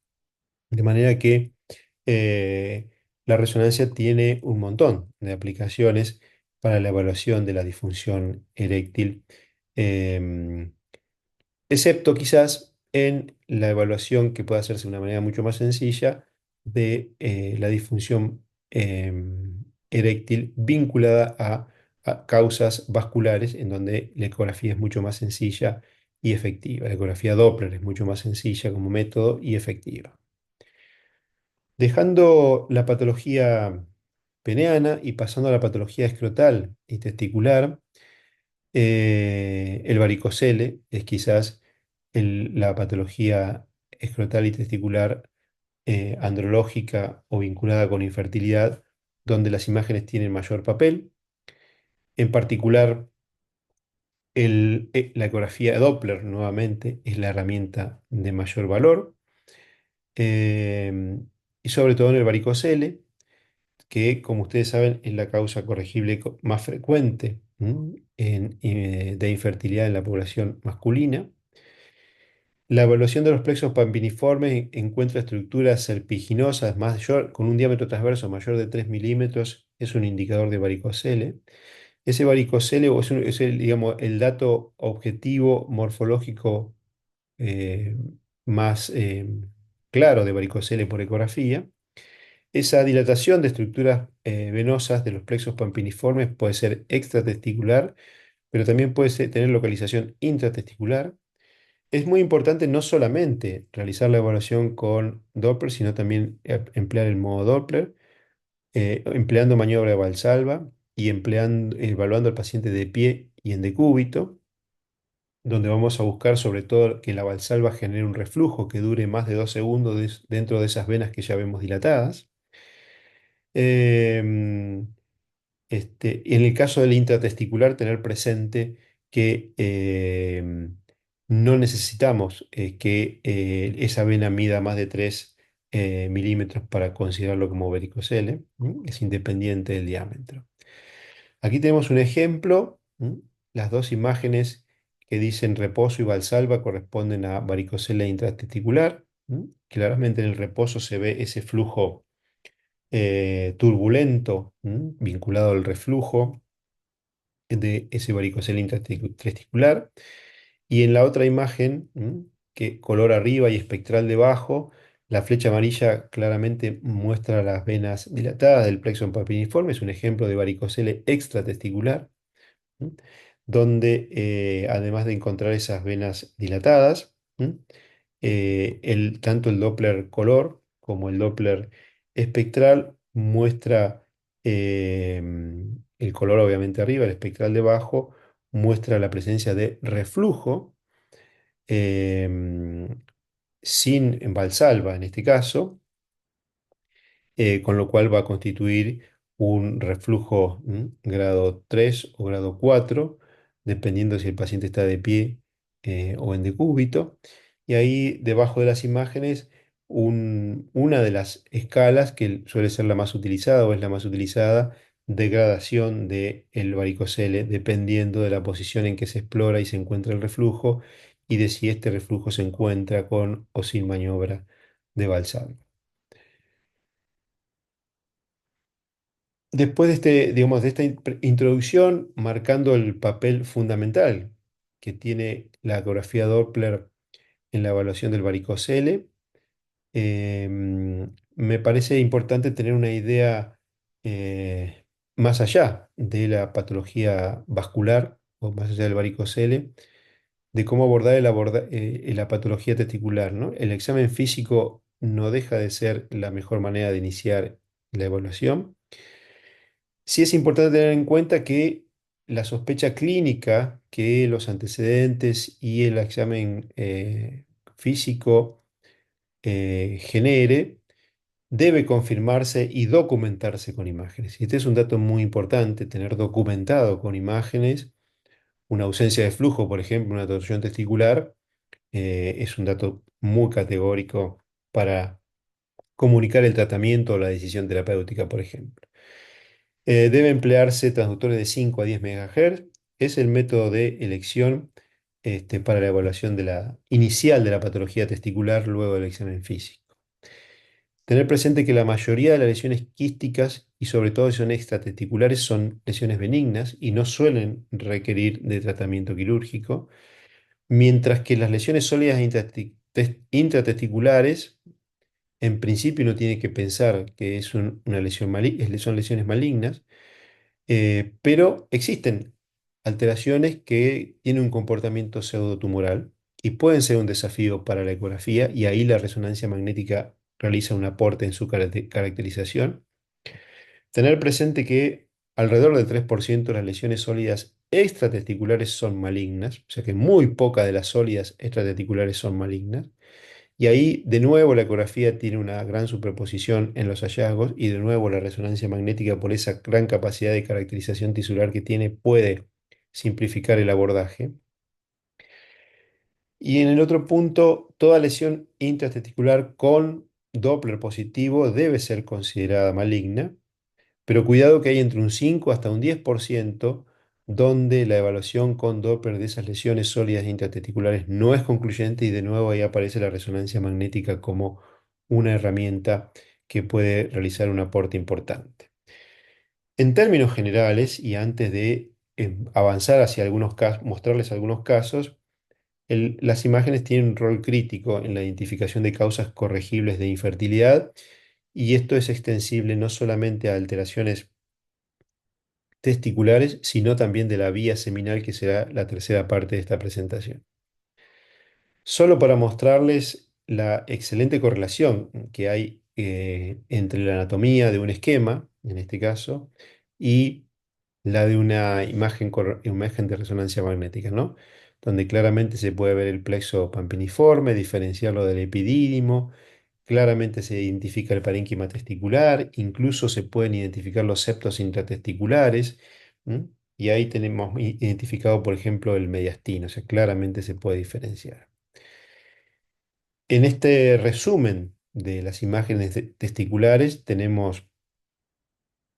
de manera que eh, la resonancia tiene un montón de aplicaciones para la evaluación de la disfunción eréctil. em, Excepto quizás en la evaluación que puede hacerse de una manera mucho más sencilla de la disfunción eréctil vinculada a causas vasculares, en donde la ecografía es mucho más sencilla y efectiva. La ecografía Doppler es mucho más sencilla como método y efectiva. Dejando la patología peneana y pasando a la patología escrotal y testicular, el varicocele es quizás la patología escrotal y testicular andrológica o vinculada con infertilidad, donde las imágenes tienen mayor papel. En particular, la ecografía Doppler nuevamente es la herramienta de mayor valor, y sobre todo en el varicocele, que como ustedes saben es la causa corregible más frecuente de infertilidad en la población masculina. La evaluación de los plexos pampiniformes encuentra estructuras serpiginosas mayor, con un diámetro transverso mayor de 3 milímetros. Es un indicador de varicocele. Ese varicocele es el, digamos, el dato objetivo morfológico eh, más claro de varicocele por ecografía. Esa dilatación de estructuras venosas de los plexos pampiniformes puede ser extratesticular, pero también puede tener localización intratesticular. Es muy importante no solamente realizar la evaluación con Doppler, sino también emplear el modo Doppler, empleando maniobra de Valsalva y evaluando al paciente de pie y en decúbito, donde vamos a buscar sobre todo que la Valsalva genere un reflujo que dure más de 2 segundos dentro de esas venas que ya vemos dilatadas. Em, en el caso del intratesticular, tener presente que no necesitamos que esa vena mida más de 3 milímetros para considerarlo como varicocele. Es independiente del diámetro. Aquí tenemos un ejemplo. Las dos imágenes que dicen reposo y valsalva corresponden a varicocele intratesticular. Claramente en el reposo se ve ese flujo turbulento, vinculado al reflujo de ese varicocele intratesticular. Y en la otra imagen, que color arriba y espectral debajo, la flecha amarilla claramente muestra las venas dilatadas del plexo papiliforme. Es un ejemplo de varicocele extratesticular, ¿m? Donde además de encontrar esas venas dilatadas, tanto el Doppler color como el Doppler espectral muestra el color obviamente arriba, el espectral debajo, muestra la presencia de reflujo em, sin Valsalva en este caso, con lo cual va a constituir un reflujo grado 3 o grado 4, dependiendo si el paciente está de pie o en decúbito. Y ahí debajo de las imágenes, una de las escalas que suele ser la más utilizada o es la más utilizada, de gradación del varicocele, dependiendo de la posición en que se explora y se encuentra el reflujo y de si este reflujo se encuentra con o sin maniobra de Valsalva. Después de digamos, de esta introducción, marcando el papel fundamental que tiene la ecografía Doppler en la evaluación del varicocele, me parece importante tener una idea más allá de la patología vascular o más allá del varicocele, de cómo abordar la patología testicular, ¿no? El examen físico no deja de ser la mejor manera de iniciar la evaluación. Sí es importante tener en cuenta que la sospecha clínica que los antecedentes y el examen físico genere debe confirmarse y documentarse con imágenes. Y este es un dato muy importante, tener documentado con imágenes una ausencia de flujo, por ejemplo, una torsión testicular, es un dato muy categórico para comunicar el tratamiento o la decisión terapéutica, por ejemplo. Debe emplearse transductores de 5 a 10 MHz. Es el método de elección para la evaluación de la inicial de la patología testicular luego del examen físico. Tener presente que la mayoría de las lesiones quísticas y sobre todo si son extratesticulares son lesiones benignas y no suelen requerir de tratamiento quirúrgico, mientras que las lesiones sólidas intratesticulares en principio uno tiene que pensar que es una lesión son lesiones malignas, pero existen alteraciones que tienen un comportamiento pseudotumoral y pueden ser un desafío para la ecografía y ahí la resonancia magnética realiza un aporte en su caracterización. Tener presente que alrededor del 3% de las lesiones sólidas extratesticulares son malignas, o sea que muy pocas de las sólidas extratesticulares son malignas. Y ahí, de nuevo, la ecografía tiene una gran superposición en los hallazgos y de nuevo la resonancia magnética, por esa gran capacidad de caracterización tisular que tiene, puede simplificar el abordaje. Y en el otro punto, toda lesión intratesticular con Doppler positivo debe ser considerada maligna, pero cuidado que hay entre un 5 hasta un 10% donde la evaluación con Doppler de esas lesiones sólidas intratesticulares no es concluyente y de nuevo ahí aparece la resonancia magnética como una herramienta que puede realizar un aporte importante. En términos generales, y antes de avanzar hacia algunos casos, mostrarles algunos casos, las imágenes tienen un rol crítico en la identificación de causas corregibles de infertilidad y esto es extensible no solamente a alteraciones testiculares, sino también de la vía seminal, que será la tercera parte de esta presentación. Solo para mostrarles la excelente correlación que hay entre la anatomía de un esquema, en este caso, y la de una imagen de resonancia magnética, ¿no? Donde claramente se puede ver el plexo pampiniforme, diferenciarlo del epidídimo, claramente se identifica el parénquima testicular, incluso se pueden identificar los septos intratesticulares, ¿m? Y ahí tenemos identificado, por ejemplo, el mediastino, o sea, claramente se puede diferenciar. En este resumen de las imágenes testiculares tenemos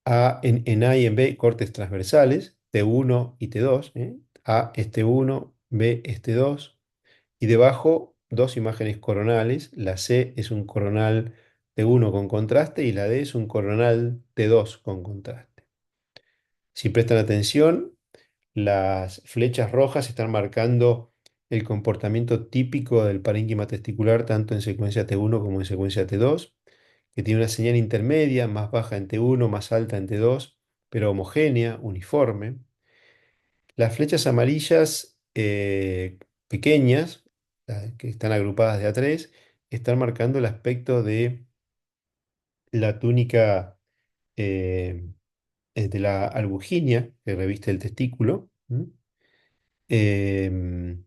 en A y en B cortes transversales, T1 y T2, ¿eh? A este 1, B este 2, y debajo dos imágenes coronales, la C es un coronal T1 con contraste y la D es un coronal T2 con contraste. Si prestan atención, las flechas rojas están marcando el comportamiento típico del parénquima testicular tanto en secuencia T1 como en secuencia T2, que tiene una señal intermedia, más baja en T1, más alta en T2, pero homogénea, uniforme. Las flechas amarillas pequeñas, que están agrupadas de a tres, están marcando el aspecto de la túnica eh, de la albuginia que reviste el testículo. ¿M? Em,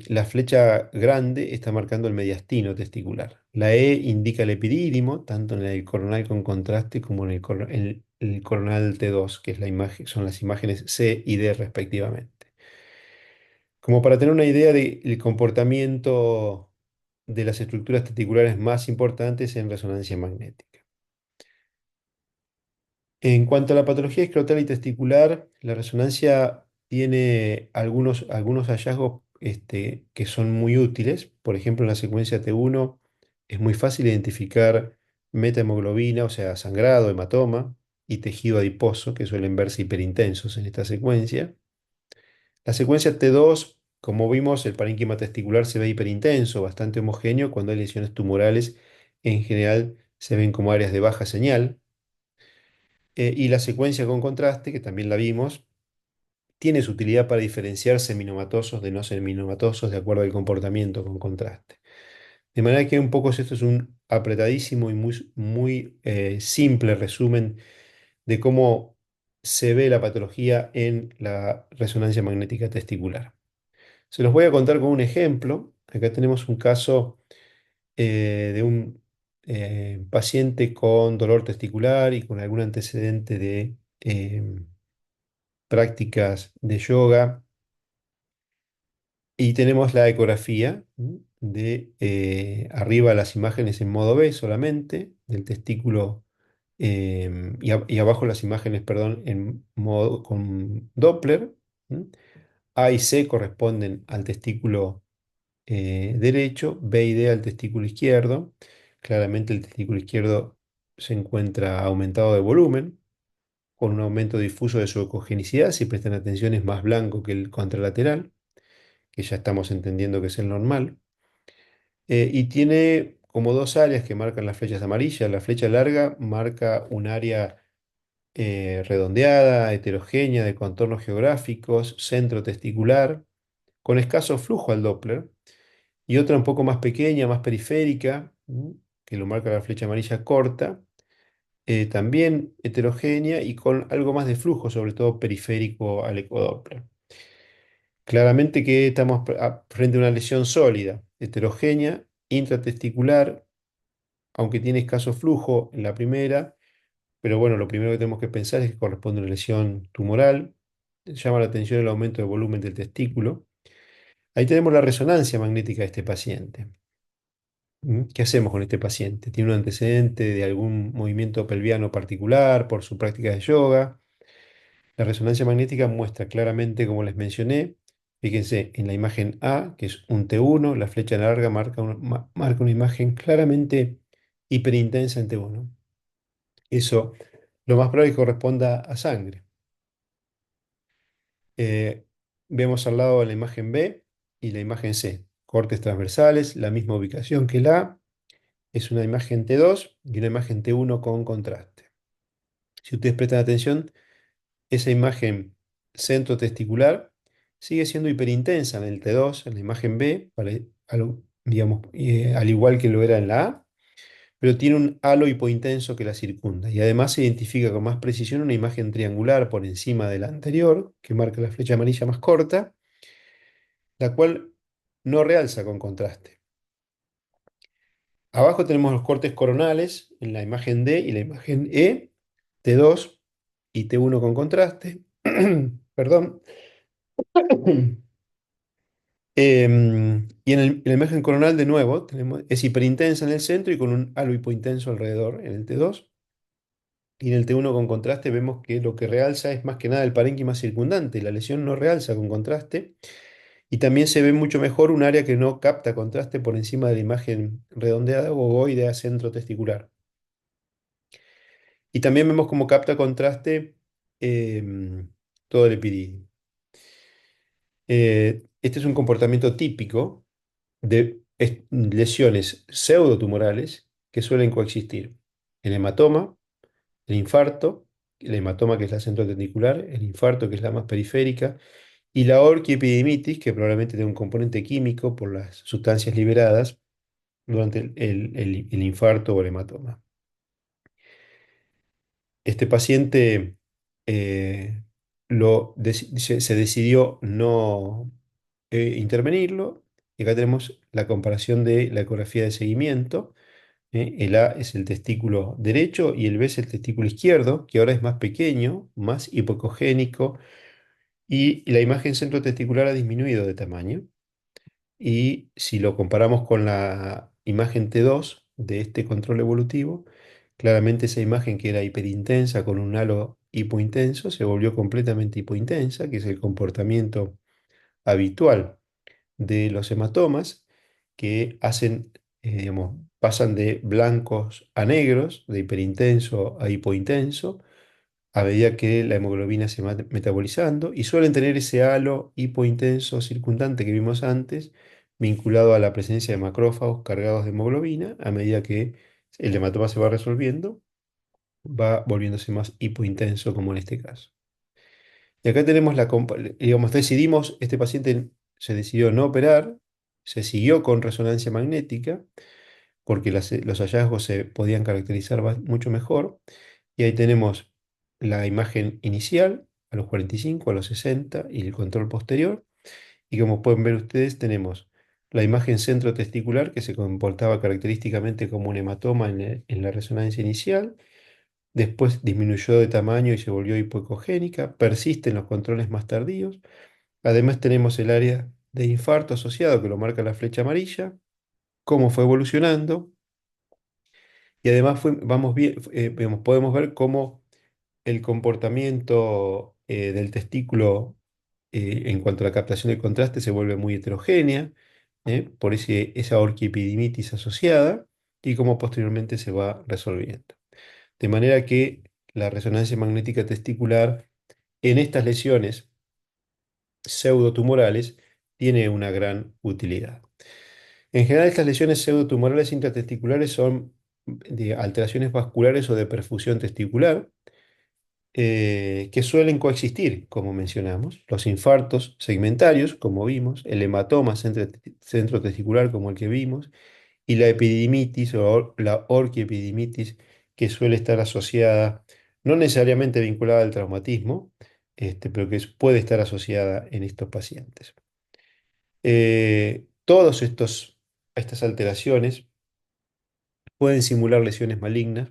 la flecha grande está marcando el mediastino testicular. La E indica el epidídimo, tanto en el coronal con contraste como en el coronal T2, que es la imagen, son las imágenes C y D respectivamente. Como para tener una idea del comportamiento de las estructuras testiculares más importantes en resonancia magnética. En cuanto a la patología escrotal y testicular, la resonancia tiene algunos hallazgos que son muy útiles. Por ejemplo, en la secuencia T1 es muy fácil identificar metahemoglobina, o sea, sangrado, hematoma y tejido adiposo, que suelen verse hiperintensos en esta secuencia. La secuencia T2, como vimos, el parénquima testicular se ve hiperintenso, bastante homogéneo. Cuando hay lesiones tumorales, en general se ven como áreas de baja señal. Y la secuencia con contraste, que también la vimos, tiene su utilidad para diferenciar seminomatosos de no seminomatosos de acuerdo al comportamiento con contraste. De manera que un poco esto es un apretadísimo y muy simple resumen de cómo se ve la patología en la resonancia magnética testicular. Se los voy a contar con un ejemplo. Acá tenemos un caso de un paciente con dolor testicular y con algún antecedente de prácticas de yoga. Y tenemos la ecografía, de arriba las imágenes en modo B solamente, del testículo, y abajo las imágenes, perdón, en modo con Doppler. ¿M? A y C corresponden al testículo derecho, B y D al testículo izquierdo. Claramente el testículo izquierdo se encuentra aumentado de volumen, con un aumento difuso de su ecogenicidad. Si prestan atención, es más blanco que el contralateral, que ya estamos entendiendo que es el normal. Y tiene como dos áreas que marcan las flechas amarillas. La flecha larga marca un área redondeada, heterogénea, de contornos geográficos, centro testicular, con escaso flujo al Doppler, y otra un poco más pequeña, más periférica, que lo marca la flecha amarilla corta, también heterogénea y con algo más de flujo, sobre todo periférico al ecodoppler. Claramente que estamos frente a una lesión sólida, heterogénea, intratesticular, aunque tiene escaso flujo en la primera, pero bueno, lo primero que tenemos que pensar es que corresponde a una lesión tumoral. Llama la atención el aumento de volumen del testículo. Ahí tenemos la resonancia magnética de este paciente. ¿Qué hacemos con este paciente? ¿Tiene un antecedente de algún movimiento pelviano particular por su práctica de yoga? La resonancia magnética muestra claramente, como les mencioné, fíjense en la imagen A, que es un T1, la flecha larga marca una imagen claramente hiperintensa en T1. Eso lo más probable es que corresponda a sangre. Eh, Vemos al lado la imagen B y la imagen C, cortes transversales, la misma ubicación que la A. Es una imagen T2 y una imagen T1 con contraste. Si ustedes prestan atención, esa imagen centro testicular sigue siendo hiperintensa en el T2, en la imagen B, digamos, al igual que lo era en la A, pero tiene un halo hipointenso que la circunda. Y además se identifica con más precisión una imagen triangular por encima de la anterior, que marca la flecha amarilla más corta, la cual no realza con contraste. Abajo tenemos los cortes coronales en la imagen D y la imagen E, T2 y T1 con contraste. Perdón. Y en la imagen coronal, de nuevo, es hiperintensa en el centro y con un halo hipointenso alrededor en el T2. Y en el T1 con contraste vemos que lo que realza es más que nada el parénquima circundante. La lesión no realza con contraste. Y también se ve mucho mejor un área que no capta contraste por encima de la imagen redondeada o ovoidea centro testicular. Y también vemos cómo capta contraste todo el epididio. Este es un comportamiento típico de lesiones pseudotumorales que suelen coexistir. El hematoma, el infarto, el hematoma que es la centrotendicular, el infarto que es la más periférica, y la orquiepididimitis, que probablemente tiene un componente químico por las sustancias liberadas durante el infarto o el hematoma. Este paciente se decidió no intervenirlo, y acá tenemos la comparación de la ecografía de seguimiento. El A es el testículo derecho y el B es el testículo izquierdo, que ahora es más pequeño, más hipocogénico, y la imagen centrotesticular ha disminuido de tamaño. Y si lo comparamos con la imagen T2 de este control evolutivo, claramente esa imagen que era hiperintensa con un halo hipointenso se volvió completamente hipointensa, que es el comportamiento habitual de los hematomas, que digamos, pasan de blancos a negros, de hiperintenso a hipointenso, a medida que la hemoglobina se va metabolizando, y suelen tener ese halo hipointenso circundante que vimos antes, vinculado a la presencia de macrófagos cargados de hemoglobina. A medida que el hematoma se va resolviendo, va volviéndose más hipointenso, como en este caso. Y acá tenemos digamos, este paciente se decidió no operar, se siguió con resonancia magnética, porque los hallazgos se podían caracterizar mucho mejor. Y ahí tenemos la imagen inicial a los 45, a los 60 y el control posterior. Y como pueden ver ustedes, tenemos la imagen centrotesticular, que se comportaba característicamente como un hematoma en la resonancia inicial. Después disminuyó de tamaño y se volvió hipoecogénica. Persiste en los controles más tardíos. Además tenemos el área de infarto asociado, que lo marca la flecha amarilla, cómo fue evolucionando. Y además podemos ver cómo el comportamiento del testículo en cuanto a la captación del contraste se vuelve muy heterogénea, por esa orquiepididimitis asociada, y cómo posteriormente se va resolviendo. De manera que la resonancia magnética testicular en estas lesiones pseudotumorales tiene una gran utilidad. En general, estas lesiones pseudotumorales intratesticulares son de alteraciones vasculares o de perfusión testicular, que suelen coexistir, como mencionamos, los infartos segmentarios, como vimos, el hematoma centrotesticular, como el que vimos, y la epididimitis o la orquiepididimitis, que suele estar asociada, no necesariamente vinculada al traumatismo, pero que puede estar asociada en estos pacientes. Todas estas alteraciones pueden simular lesiones malignas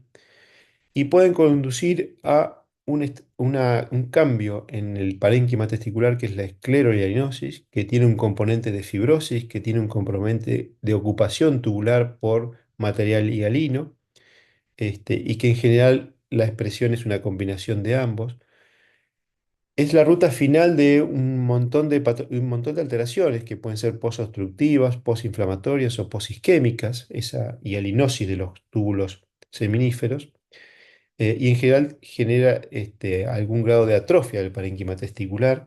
y pueden conducir a un cambio en el parénquima testicular, que es la esclerolianosis, que tiene un componente de fibrosis, que tiene un componente de ocupación tubular por material hialino, y que en general la expresión es una combinación de ambos. Es la ruta final de un montón de alteraciones que pueden ser posobstructivas, posinflamatorias o posisquémicas, esa hialinosis de los túbulos seminíferos, y en general genera algún grado de atrofia del parénquima testicular,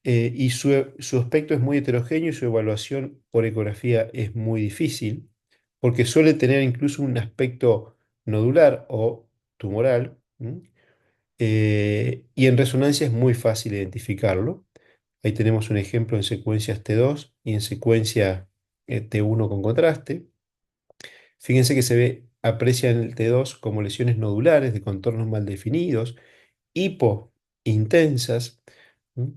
y su aspecto es muy heterogéneo y su evaluación por ecografía es muy difícil, porque suele tener incluso un aspecto nodular o tumoral, y en resonancia es muy fácil identificarlo. Ahí tenemos un ejemplo en secuencias T2 y en secuencia T1 con contraste. Fíjense que aprecia en el T2 como lesiones nodulares de contornos mal definidos, hipointensas, ¿m?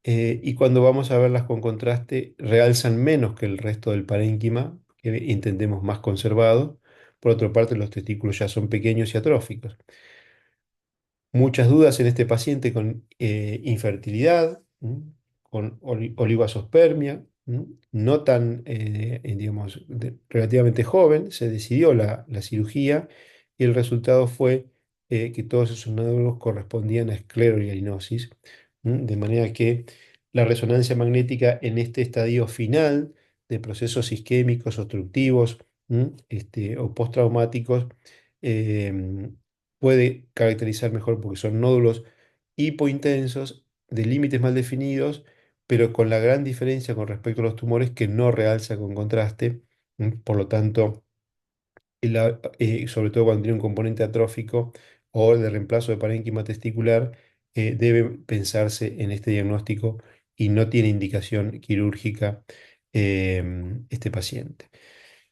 Y cuando vamos a verlas con contraste, realzan menos que el resto del parénquima, que entendemos más conservado. Por otra parte, los testículos ya son pequeños y atróficos. Muchas dudas en este paciente con infertilidad, con oligospermia, no tan, digamos, relativamente joven. Se decidió la cirugía y el resultado fue que todos esos nódulos correspondían a esclerolianosis, de manera que la resonancia magnética en este estadio final de procesos isquémicos, obstructivos, o postraumáticos, em, puede caracterizar mejor porque son nódulos hipointensos, de límites mal definidos, pero con la gran diferencia con respecto a los tumores que no realza con contraste. Por lo tanto, sobre todo cuando tiene un componente atrófico o de reemplazo de parénquima testicular, debe pensarse en este diagnóstico y no tiene indicación quirúrgica este paciente.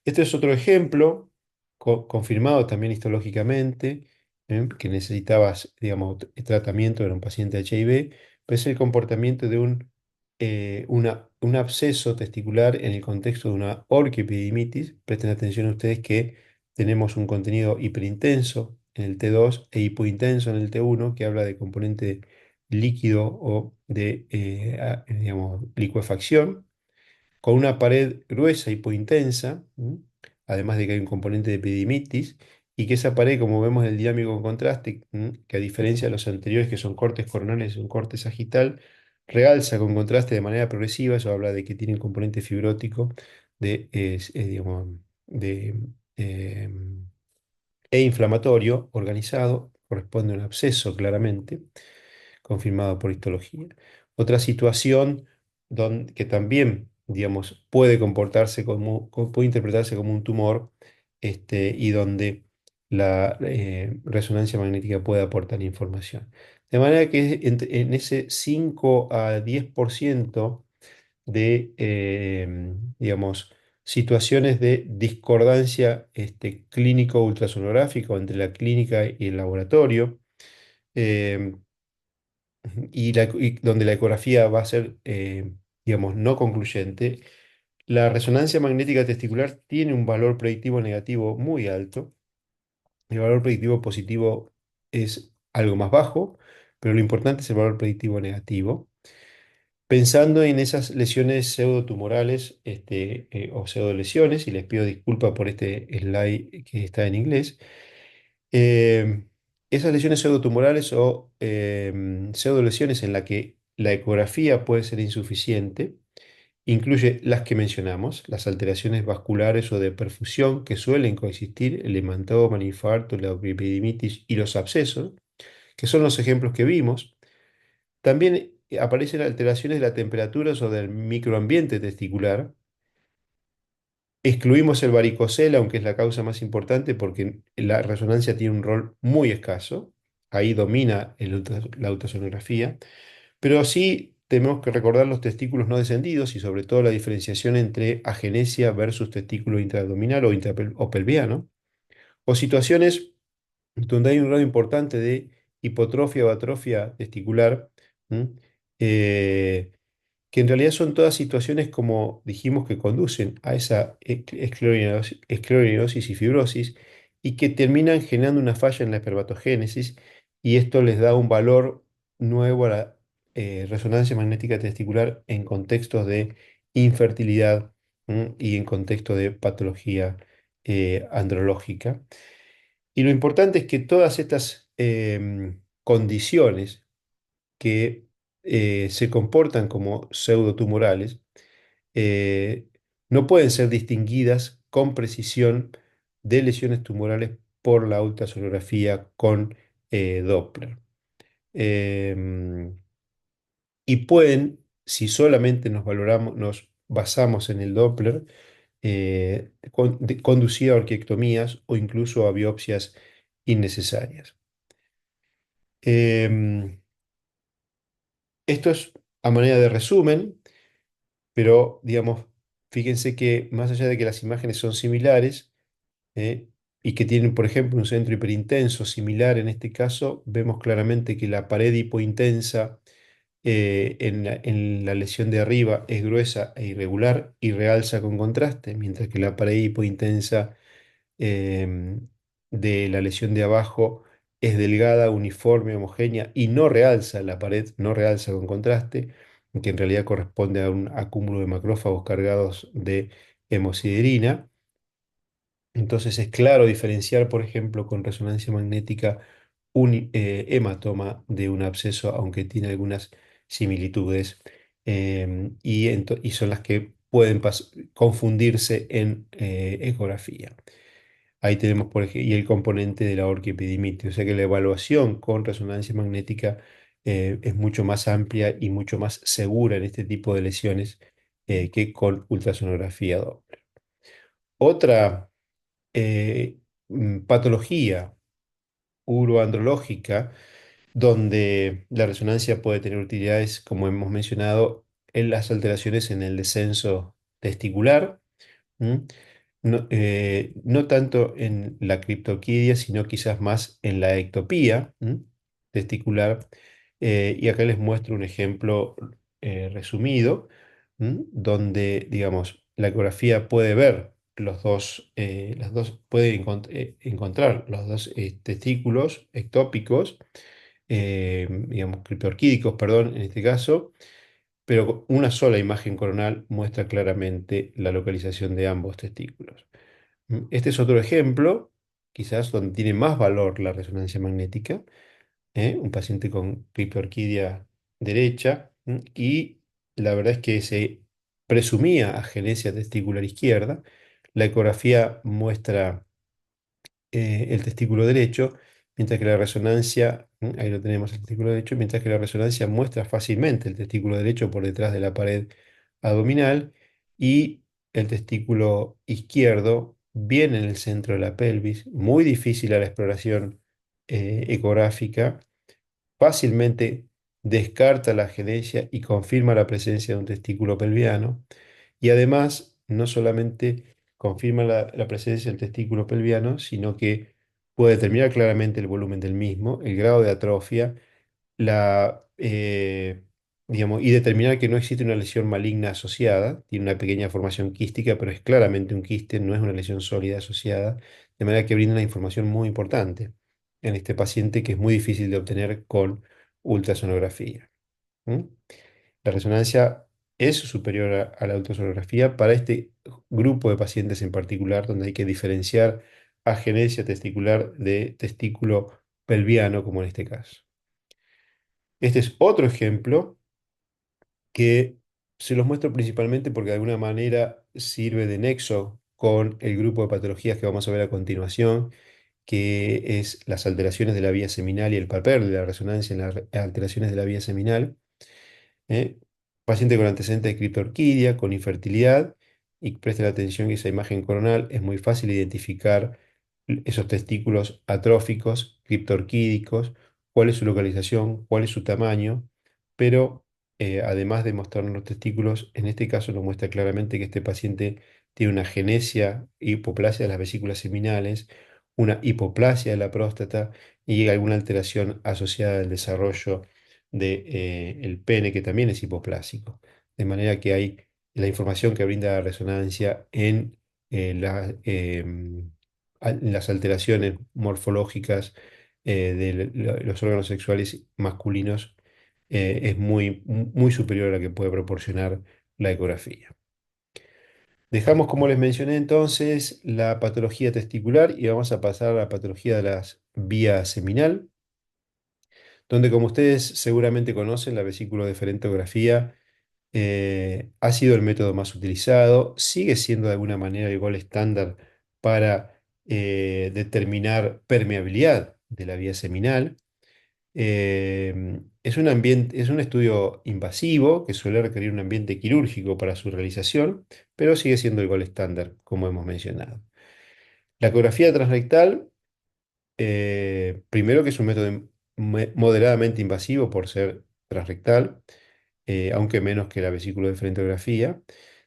Este es otro ejemplo, confirmado también histológicamente, que necesitaba, digamos, tratamiento, era un paciente HIV, pero es el comportamiento de un absceso testicular en el contexto de una orquiepididimitis. Presten atención ustedes que tenemos un contenido hiperintenso en el T2 e hipointenso en el T1, que habla de componente líquido o de, digamos, licuefacción, con una pared gruesa hipointensa, además de que hay un componente de epididimitis, y que esa pared, como vemos en el dinámico en contraste, que a diferencia de los anteriores, que son cortes coronales, es un corte sagital, realza con contraste de manera progresiva. Eso habla de que tiene un componente fibrótico digamos, de, em, e inflamatorio organizado, corresponde a un absceso claramente confirmado por histología. Otra situación que también, digamos, puede interpretarse como un tumor, y donde la resonancia magnética puede aportar información. De manera que en ese 5 a 10% de, digamos, situaciones de discordancia clínico ultrasonográfica entre la clínica y el laboratorio, eh, y donde la ecografía va a ser, digamos, no concluyente, La resonancia magnética testicular tiene un valor predictivo negativo muy alto. El valor predictivo positivo es algo más bajo, pero lo importante es el valor predictivo negativo. Pensando en esas lesiones pseudotumorales o pseudolesiones, y les pido disculpas por este slide que está en inglés, eh, esas lesiones pseudotumorales o pseudolesiones en la que la ecografía puede ser insuficiente, incluye las que mencionamos, las alteraciones vasculares o de perfusión que suelen coexistir, el hemangioma, el infarto, la epididimitis y los abscesos, que son los ejemplos que vimos. También aparecen alteraciones de la temperatura o del microambiente testicular. Excluimos el varicocele, aunque es la causa más importante, porque la resonancia tiene un rol muy escaso. Ahí domina la ultrasonografía. Pero sí tenemos que recordar los testículos no descendidos y sobre todo la diferenciación entre agenesia versus testículo intraabdominal o pelviano. O situaciones donde hay un grado importante de hipotrofia o atrofia testicular. ¿M? Eh, que en realidad son todas situaciones, como dijimos, que conducen a esa esclerodermosis y fibrosis y que terminan generando una falla en la espermatogénesis, y esto les da un valor nuevo a la resonancia magnética testicular en contextos de infertilidad, y en contexto de patología andrológica. Y lo importante es que todas estas condiciones que se comportan como pseudotumorales, eh, no pueden ser distinguidas con precisión de lesiones tumorales por la ultrasonografía con Doppler. Em, y pueden, si solamente nos basamos en el Doppler, conducir a orquiectomías o incluso a biopsias innecesarias. Em, Esto es a manera de resumen. Pero, digamos, fíjense que más allá de que las imágenes son similares, ¿eh? Y que tienen, por ejemplo, un centro hiperintenso similar en este caso, vemos claramente que la pared hipointensa en la lesión de arriba es gruesa e irregular y realza con contraste, mientras que la pared hipointensa em, de la lesión de abajo es delgada, uniforme, homogénea y no realza la pared, no realza con contraste, que en realidad corresponde a un acúmulo de macrófagos cargados de hemosiderina. Entonces es claro diferenciar, por ejemplo, con resonancia magnética un hematoma de un absceso, aunque tiene algunas similitudes, y son las que pueden confundirse en ecografía. Ahí tenemos, por ejemplo, y el componente de la orquiepidimitis, o sea que la evaluación con resonancia magnética es mucho más amplia y mucho más segura en este tipo de lesiones que con ultrasonografía Doppler. Otra patología uroandrológica donde la resonancia puede tener utilidades, como hemos mencionado, en las alteraciones en el descenso testicular. ¿M? No tanto en la criptorquidia, sino quizás más en la ectopía testicular. Y acá les muestro un ejemplo resumido, donde, digamos, la ecografía puede ver puede encontrar los dos testículos ectópicos, digamos, criptorquídicos, perdón, en este caso, pero una sola imagen coronal muestra claramente la localización de ambos testículos. Este es otro ejemplo, quizás donde tiene más valor la resonancia magnética, un paciente con criptorquidia derecha, y la verdad es que se presumía agenesia testicular izquierda. La ecografía muestra el testículo derecho, mientras que la resonancia, ahí lo tenemos el testículo derecho, mientras que la resonancia muestra fácilmente el testículo derecho por detrás de la pared abdominal, y el testículo izquierdo bien en el centro de la pelvis, muy difícil a la exploración ecográfica, fácilmente descarta la agenesia y confirma la presencia de un testículo pelviano. Y además, no solamente confirma la presencia del testículo pelviano, sino que puede determinar claramente el volumen del mismo, el grado de atrofia, la digamos, y determinar que no existe una lesión maligna asociada. Tiene una pequeña formación quística, pero es claramente un quiste, no es una lesión sólida asociada, de manera que brinda una información muy importante en este paciente que es muy difícil de obtener con ultrasonografía. ¿Mm? La resonancia es superior a la ultrasonografía para este grupo de pacientes en particular, donde hay que diferenciar agenesia testicular de testículo pelviano, como en este caso. Este es otro ejemplo que se los muestro principalmente porque de alguna manera sirve de nexo con el grupo de patologías que vamos a ver a continuación, que es las alteraciones de la vía seminal y el papel de la resonancia en las alteraciones de la vía seminal. ¿Eh? Paciente con antecedentes de criptorquidia, con infertilidad, y presten atención que esa imagen coronal es muy fácil identificar esos testículos atróficos, criptorquídicos, cuál es su localización, cuál es su tamaño, pero además de mostrarnos los testículos, en este caso nos muestra claramente que este paciente tiene una agenesia, hipoplasia de las vesículas seminales, una hipoplasia de la próstata y alguna alteración asociada al desarrollo del pene, que también es hipoplásico. De manera que hay la información que brinda la resonancia en, en las alteraciones morfológicas de los órganos sexuales masculinos es muy superior a la que puede proporcionar la ecografía. Dejamos, como les mencioné entonces, la patología testicular y vamos a pasar a la patología de las vías seminal, donde, como ustedes seguramente conocen, la vesículodeferentografía ha sido el método más utilizado, sigue siendo de alguna manera el gol estándar para determinar permeabilidad de la vía seminal. Es un estudio invasivo que suele requerir un ambiente quirúrgico para su realización, pero sigue siendo el gol estándar, como hemos mencionado. La ecografía transrectal, primero que es un método moderadamente invasivo por ser transrectal, aunque menos que la vesículodeferentografía.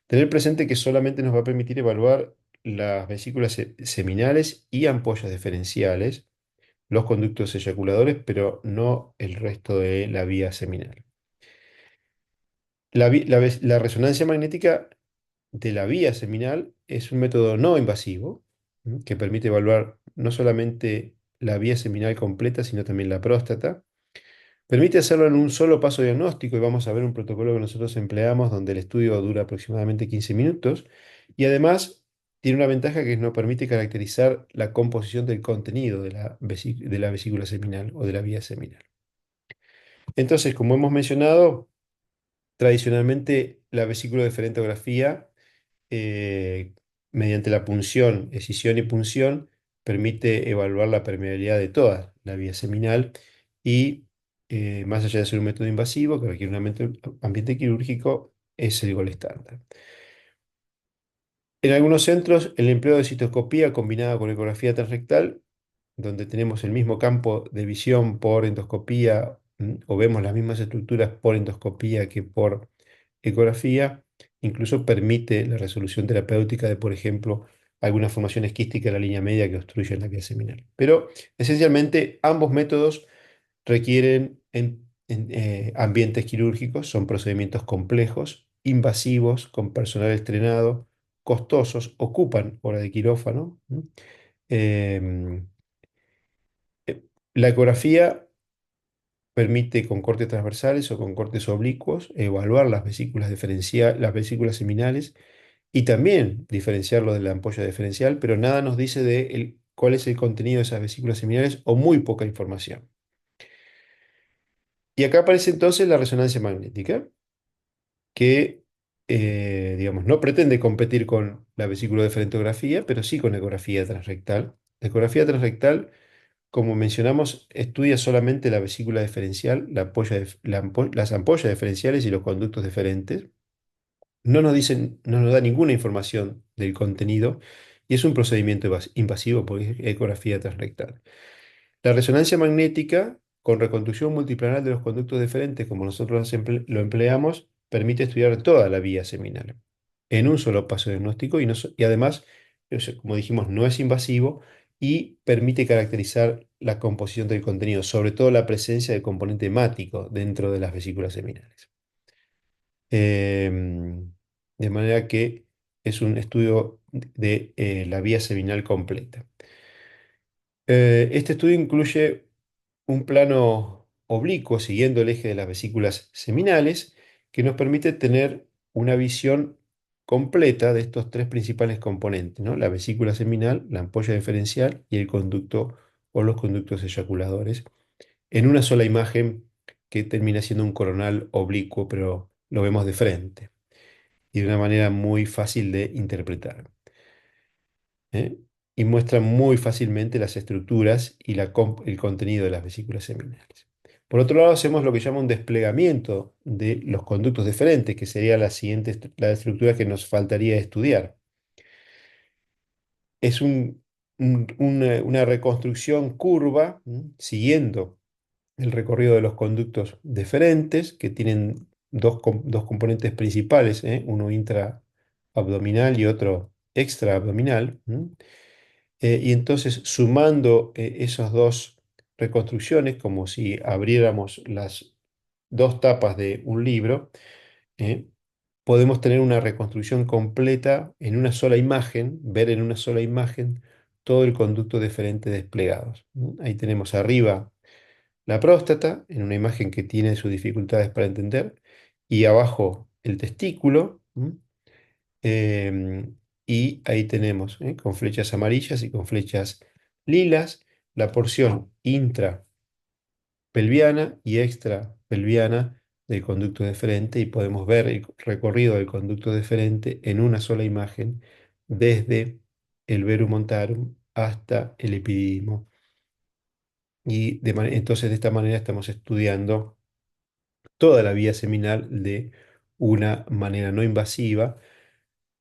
Tener presente que solamente nos va a permitir evaluar las vesículas seminales y ampollas deferenciales, los conductos eyaculadores, pero no el resto de la vía seminal. La resonancia magnética de la vía seminal es un método no invasivo, que permite evaluar no solamente la vía seminal completa, sino también la próstata. Permite hacerlo en un solo paso diagnóstico y vamos a ver un protocolo que nosotros empleamos donde el estudio dura aproximadamente 15 minutos y además tiene una ventaja que nos permite caracterizar la composición del contenido de de la vesícula seminal o de la vía seminal. Entonces, como hemos mencionado, tradicionalmente la vesículodeferentografía eh, mediante la punción, escisión y punción, permite evaluar la permeabilidad de toda la vía seminal y, más allá de ser un método invasivo que requiere un ambiente quirúrgico, es el gol estándar. En algunos centros, el empleo de citoscopía combinada con ecografía transrectal, donde tenemos el mismo campo de visión por endoscopía, o vemos las mismas estructuras por endoscopía que por ecografía, incluso permite la resolución terapéutica de, por ejemplo, algunas formaciones quísticas en la línea media que obstruyen la vía seminal. Pero esencialmente ambos métodos requieren ambientes quirúrgicos, son procedimientos complejos, invasivos, con personal estrenado, costosos, ocupan hora de quirófano. Em, eh, la ecografía permite con cortes transversales o con cortes oblicuos evaluar las vesículas las vesículas seminales y también diferenciarlo de la ampolla diferencial, pero nada nos dice de cuál es el contenido de esas vesículas seminales o muy poca información. Y acá aparece entonces la resonancia magnética, que digamos, no pretende competir con la vesículodeferentografía, pero sí con ecografía transrectal. La ecografía transrectal, como mencionamos, estudia solamente la vesícula diferencial, las ampollas diferenciales y los conductos deferentes. No nos da ninguna información del contenido y es un procedimiento invasivo porque es ecografía transrectal. La resonancia magnética con reconstrucción multiplanar de los conductos deferentes, como nosotros lo empleamos, permite estudiar toda la vía seminal en un solo paso diagnóstico y además, como dijimos, no es invasivo y permite caracterizar la composición del contenido, sobre todo la presencia del componente hemático dentro de las vesículas seminales. Em, de manera que es un estudio de la vía seminal completa. Este estudio incluye un plano oblicuo siguiendo el eje de las vesículas seminales que nos permite tener una visión completa de estos tres principales componentes, ¿no? La vesícula seminal, la ampolla diferencial y el conducto o los conductos eyaculadores, en una sola imagen que termina siendo un coronal oblicuo, pero lo vemos de frente y de una manera muy fácil de interpretar. ¿Eh? Y muestra muy fácilmente las estructuras y el contenido de las vesículas seminales. Por otro lado, hacemos lo que llama un desplegamiento de los conductos deferentes, que sería la siguiente la estructura que nos faltaría estudiar. Es una reconstrucción curva, siguiendo el recorrido de los conductos deferentes, que tienen dos componentes principales, uno intraabdominal y otro extraabdominal. Y entonces, sumando esas dos reconstrucciones, como si abriéramos las dos tapas de un libro, ¿eh? Podemos tener una reconstrucción completa en una sola imagen, ver en una sola imagen todo el conducto deferente desplegados. Ahí tenemos arriba la próstata, en una imagen que tiene sus dificultades para entender, y abajo el testículo. Y ahí tenemos, con flechas amarillas y con flechas lilas, la porción intrapelviana y extrapelviana del conducto deferente y podemos ver el recorrido del conducto deferente en una sola imagen desde el verum montarum hasta el epididimo. Y entonces de esta manera estamos estudiando toda la vía seminal de una manera no invasiva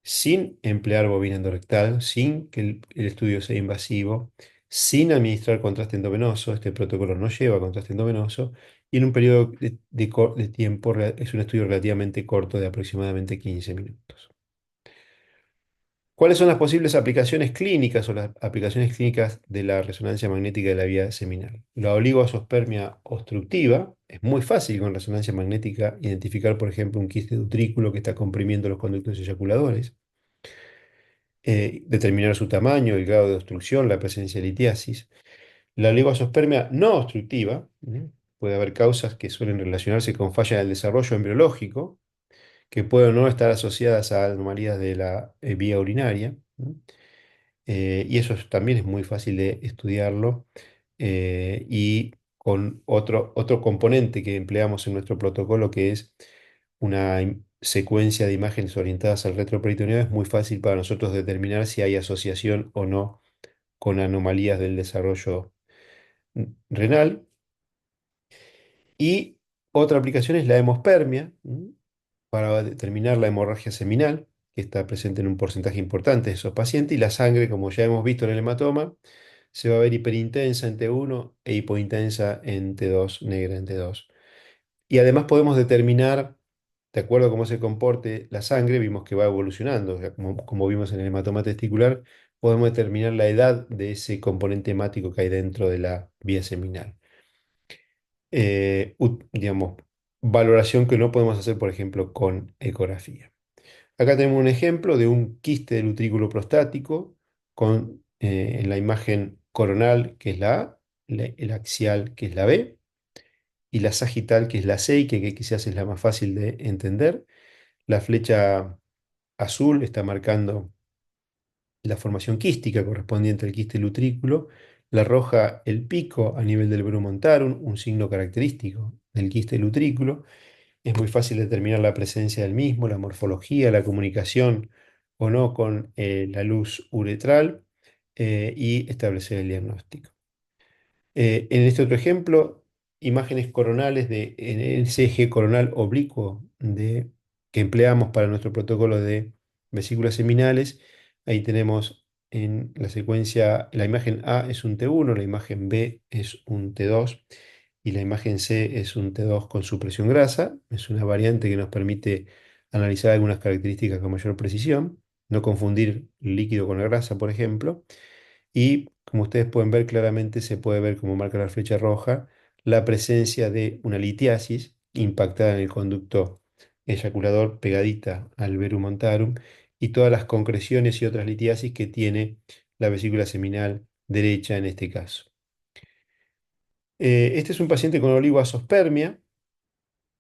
sin emplear bobina endorectal, sin que el estudio sea invasivo, sin administrar contraste endovenoso. Este protocolo no lleva contraste endovenoso y en un periodo de tiempo, es un estudio relativamente corto de aproximadamente 15 minutos. ¿Cuáles son las posibles aplicaciones clínicas o las aplicaciones clínicas de la resonancia magnética de la vía seminal? La oligozoospermia obstructiva. Es muy fácil con resonancia magnética identificar, por ejemplo, un quiste de utrículo que está comprimiendo los conductos eyaculadores, determinar su tamaño, el grado de obstrucción, la presencia de litiasis. La oligospermia no obstructiva, puede haber causas que suelen relacionarse con falla en el desarrollo embriológico, que pueden no estar asociadas a anomalías de la vía urinaria, y eso también es muy fácil de estudiarlo, y con otro componente que empleamos en nuestro protocolo, que es una secuencia de imágenes orientadas al retroperitoneal, es muy fácil para nosotros determinar si hay asociación o no con anomalías del desarrollo renal. Y otra aplicación es la hemospermia, para determinar la hemorragia seminal, que está presente en un porcentaje importante de esos pacientes, y la sangre, como ya hemos visto en el hematoma, se va a ver hiperintensa en T1 e hipointensa en T2, negra en T2. Y además podemos determinar, de acuerdo a cómo se comporte la sangre, vimos que va evolucionando, o sea, como vimos en el hematoma testicular, podemos determinar la edad de ese componente hemático que hay dentro de la vía seminal. Digamos, valoración que no podemos hacer, por ejemplo, con ecografía. Acá tenemos un ejemplo de un quiste del utrículo prostático con en la imagen coronal, que es la A, el axial, que es la B, y la sagital, que es la C, y que quizás es la más fácil de entender. La flecha azul está marcando la formación quística correspondiente al quiste del utrículo. La roja, el pico a nivel del verum montarum, un signo característico del quiste del utrículo. Es muy fácil determinar la presencia del mismo, la morfología, la comunicación o no con la luz uretral, y establecer el diagnóstico. En este otro ejemplo, imágenes coronales en ese eje coronal oblicuo que empleamos para nuestro protocolo de vesículas seminales. Ahí tenemos en la secuencia, la imagen A es un T1, la imagen B es un T2 y la imagen C es un T2 con supresión grasa. Es una variante que nos permite analizar algunas características con mayor precisión, no confundir el líquido con la grasa, por ejemplo. Y como ustedes pueden ver claramente, se puede ver, como marca la flecha roja, la presencia de una litiasis impactada en el conducto eyaculador pegadita al verum montarum y todas las concreciones y otras litiasis que tiene la vesícula seminal derecha en este caso. Este es un paciente con oligoasospermia.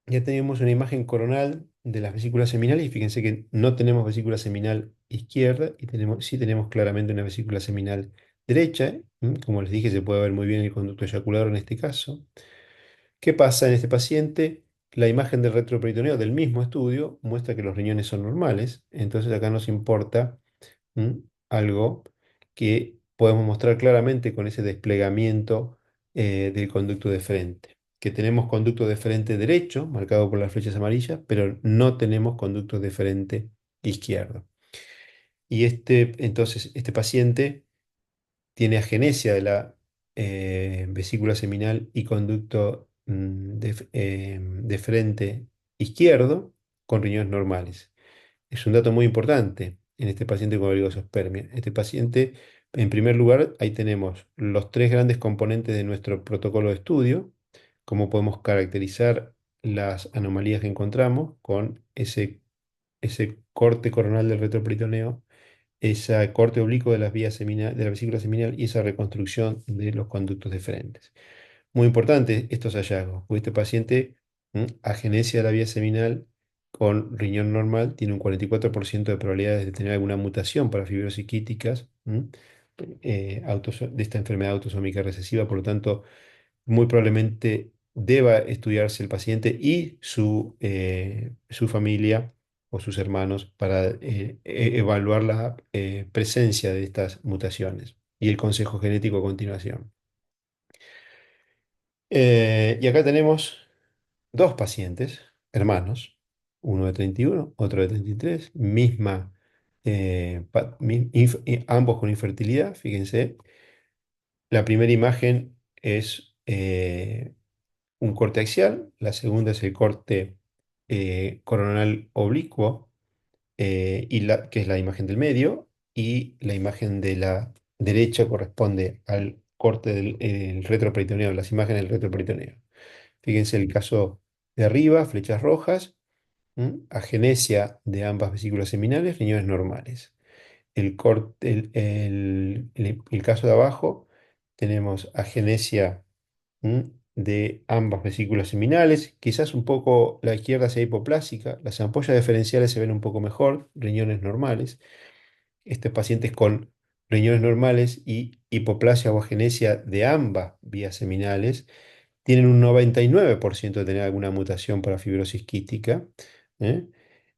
Ya tenemos una imagen coronal de las vesículas seminales y fíjense que no tenemos vesícula seminal izquierda y sí tenemos claramente una vesícula seminal derecha. Como les dije, se puede ver muy bien el conducto eyaculador en este caso. ¿Qué pasa en este paciente? La imagen del retroperitoneo del mismo estudio muestra que los riñones son normales, entonces acá nos importa algo que podemos mostrar claramente con ese desplegamiento del conducto de frente. Que tenemos conducto de frente derecho, marcado por las flechas amarillas, pero no tenemos conducto de frente izquierdo. Y entonces, este paciente tiene agenesia de la vesícula seminal y conducto de frente izquierdo con riñones normales. Es un dato muy importante en este paciente con oligosospermia. Este paciente, en primer lugar, ahí tenemos los tres grandes componentes de nuestro protocolo de estudio, cómo podemos caracterizar las anomalías que encontramos con ese corte coronal del retroperitoneo, ese corte oblicuo de las vías de la vesícula seminal y esa reconstrucción de los conductos deferentes. Muy importante estos hallazgos, porque este paciente, agenesia de la vía seminal con riñón normal, tiene un 44% de probabilidades de tener alguna mutación para fibrosis quísticas, de esta enfermedad autosómica recesiva, por lo tanto, muy probablemente deba estudiarse el paciente y su familia o sus hermanos para evaluar la presencia de estas mutaciones y el consejo genético a continuación. Y acá tenemos dos pacientes, hermanos, uno de 31, otro de 33, misma, ambos con infertilidad, fíjense. La primera imagen es un corte axial, la segunda es el corte coronal oblicuo, que es la imagen del medio, y la imagen de la derecha corresponde al corte del el retroperitoneo, las imágenes del retroperitoneo. Fíjense el caso de arriba, flechas rojas, agenesia de ambas vesículas seminales, riñones normales. El caso de abajo, tenemos agenesia de ambas vesículas seminales, quizás un poco la izquierda sea hipoplásica, las ampollas diferenciales se ven un poco mejor, riñones normales. Estos pacientes con riñones normales y hipoplasia o agenesia de ambas vías seminales tienen un 99% de tener alguna mutación para fibrosis quística. ¿eh?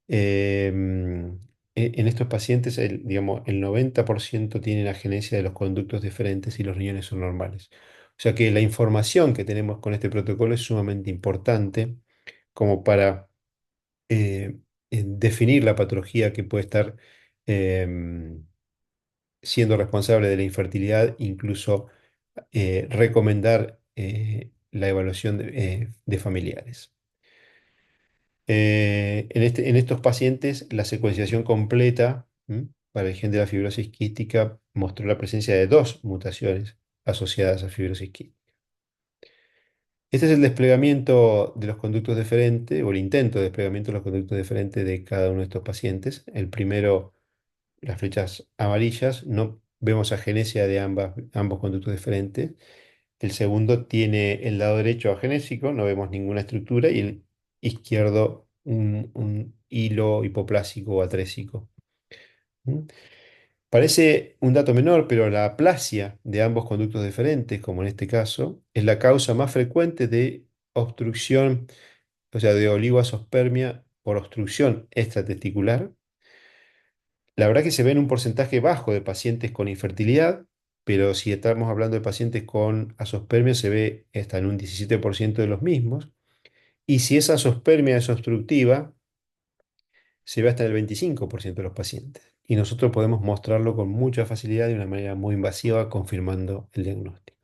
Em, en estos pacientes, digamos, el 90% tienen agenesia de los conductos deferentes y los riñones son normales. O sea que la información que tenemos con este protocolo es sumamente importante como para eh, definir la patología que puede estar em, siendo responsable de la infertilidad, incluso recomendar la evaluación de familiares. En estos pacientes, la secuenciación completa para el gen de la fibrosis quística mostró la presencia de dos mutaciones asociadas a fibrosis quística. Este es el desplegamiento de los conductos deferentes, o el intento de desplegamiento de los conductos deferentes de cada uno de estos pacientes. El primero, las flechas amarillas, no vemos agenesia de ambos conductos deferentes. El segundo tiene el lado derecho agenésico, no vemos ninguna estructura, y el izquierdo un hilo hipoplásico o atrésico. ¿Mm? Parece un dato menor, pero la aplasia de ambos conductos deferentes, como en este caso, es la causa más frecuente de obstrucción, o sea, de oligoasospermia por obstrucción extratesticular. La verdad que se ve en un porcentaje bajo de pacientes con infertilidad, pero si estamos hablando de pacientes con asospermia, se ve hasta en un 17% de los mismos. Y si esa asospermia es obstructiva, se ve hasta en el 25% de los pacientes. Y nosotros podemos mostrarlo con mucha facilidad de una manera muy invasiva, confirmando el diagnóstico.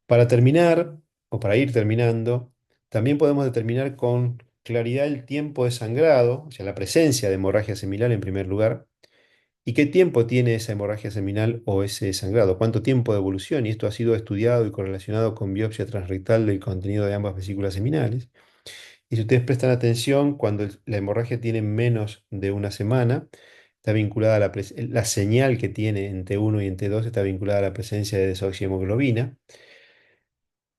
Para terminar, o para ir terminando, también podemos determinar con claridad el tiempo de sangrado, o sea, la presencia de hemorragia seminal en primer lugar. ¿Y qué tiempo tiene esa hemorragia seminal o ese sangrado? ¿Cuánto tiempo de evolución? Y esto ha sido estudiado y correlacionado con biopsia transrectal del contenido de ambas vesículas seminales. Y si ustedes prestan atención, cuando la hemorragia tiene menos de una semana, está vinculada a la señal que tiene en T1 y en T2 está vinculada a la presencia de desoxihemoglobina.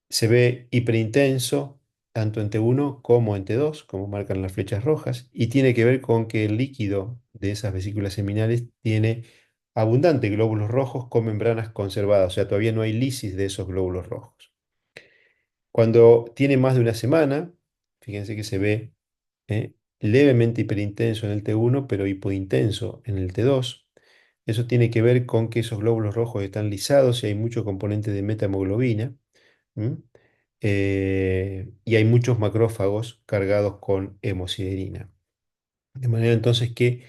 Se ve hiperintenso tanto en T1 como en T2, como marcan las flechas rojas, y tiene que ver con que el líquido de esas vesículas seminales tiene abundante glóbulos rojos con membranas conservadas, o sea, todavía no hay lisis de esos glóbulos rojos. Cuando tiene más de una semana, fíjense que se ve levemente hiperintenso en el T1, pero hipointenso en el T2. Eso tiene que ver con que esos glóbulos rojos están lisados y hay mucho componente de metahemoglobina. ¿M? Y hay muchos macrófagos cargados con hemosiderina. De manera entonces que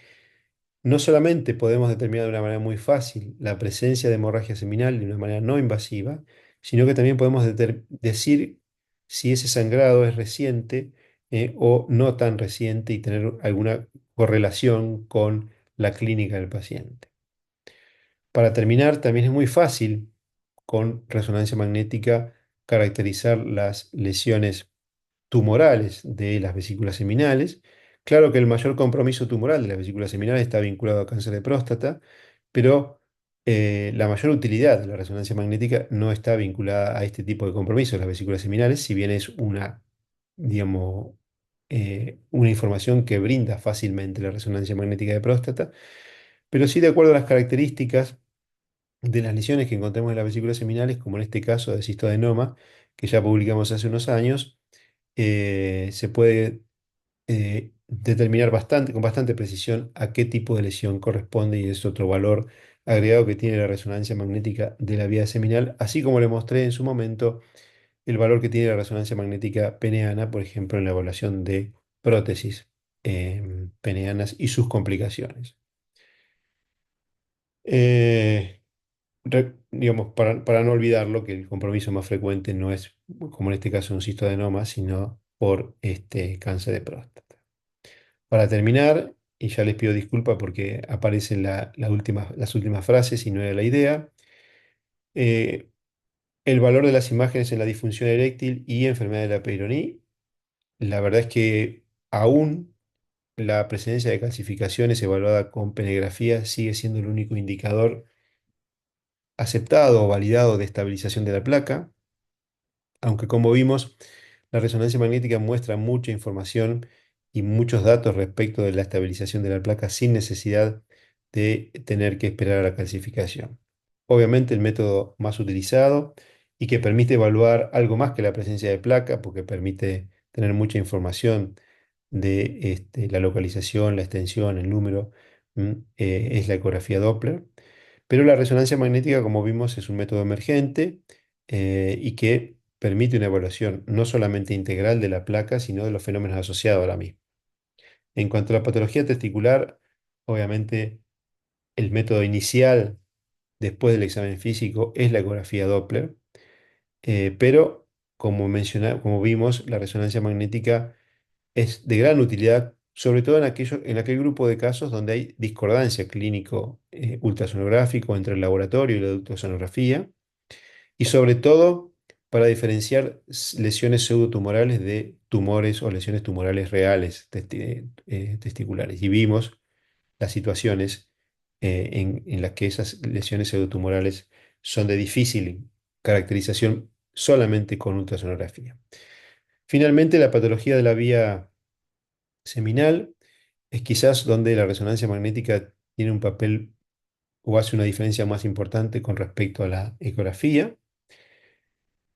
no solamente podemos determinar de una manera muy fácil la presencia de hemorragia seminal de una manera no invasiva, sino que también podemos decir si ese sangrado es reciente o no tan reciente y tener alguna correlación con la clínica del paciente. Para terminar, también es muy fácil con resonancia magnética caracterizar las lesiones tumorales de las vesículas seminales. Claro que el mayor compromiso tumoral de las vesículas seminales está vinculado a cáncer de próstata, pero la mayor utilidad de la resonancia magnética no está vinculada a este tipo de compromisos de las vesículas seminales, si bien es una, digamos, una información que brinda fácilmente la resonancia magnética de próstata, pero sí de acuerdo a las características de las lesiones que encontramos en las vesículas seminales, como en este caso de cistoadenoma, que ya publicamos hace unos años, se puede determinar con bastante precisión a qué tipo de lesión corresponde y es otro valor agregado que tiene la resonancia magnética de la vía seminal, así como le mostré en su momento el valor que tiene la resonancia magnética peneana, por ejemplo, en la evaluación de prótesis peneanas y sus complicaciones. Eh, digamos, para no olvidarlo, que el compromiso más frecuente no es, como en este caso, un cistoadenoma, sino por este cáncer de próstata. Para terminar, y ya les pido disculpas porque aparecen las últimas frases y no era la idea, eh, el valor de las imágenes en la disfunción eréctil y enfermedad de la Peyronie, la verdad es que aún la presencia de calcificaciones evaluada con penegrafía sigue siendo el único indicador aceptado o validado de estabilización de la placa, aunque como vimos, la resonancia magnética muestra mucha información y muchos datos respecto de la estabilización de la placa sin necesidad de tener que esperar a la calcificación. Obviamente el método más utilizado y que permite evaluar algo más que la presencia de placa, porque permite tener mucha información de la localización, la extensión, el número, es la ecografía Doppler. Pero la resonancia magnética, como vimos, es un método emergente y que permite una evaluación no solamente integral de la placa, sino de los fenómenos asociados a la misma. En cuanto a la patología testicular, obviamente el método inicial después del examen físico es la ecografía Doppler, pero como vimos, la resonancia magnética es de gran utilidad, sobre todo en aquel grupo de casos donde hay discordancia clínico ultrasonográfico entre el laboratorio y la ductosonografía, y sobre todo para diferenciar lesiones pseudotumorales de tumores o lesiones tumorales reales testiculares. Y vimos las situaciones en las que esas lesiones pseudotumorales son de difícil caracterización solamente con ultrasonografía. Finalmente, la patología de la vía seminal es quizás donde la resonancia magnética tiene un papel o hace una diferencia más importante con respecto a la ecografía.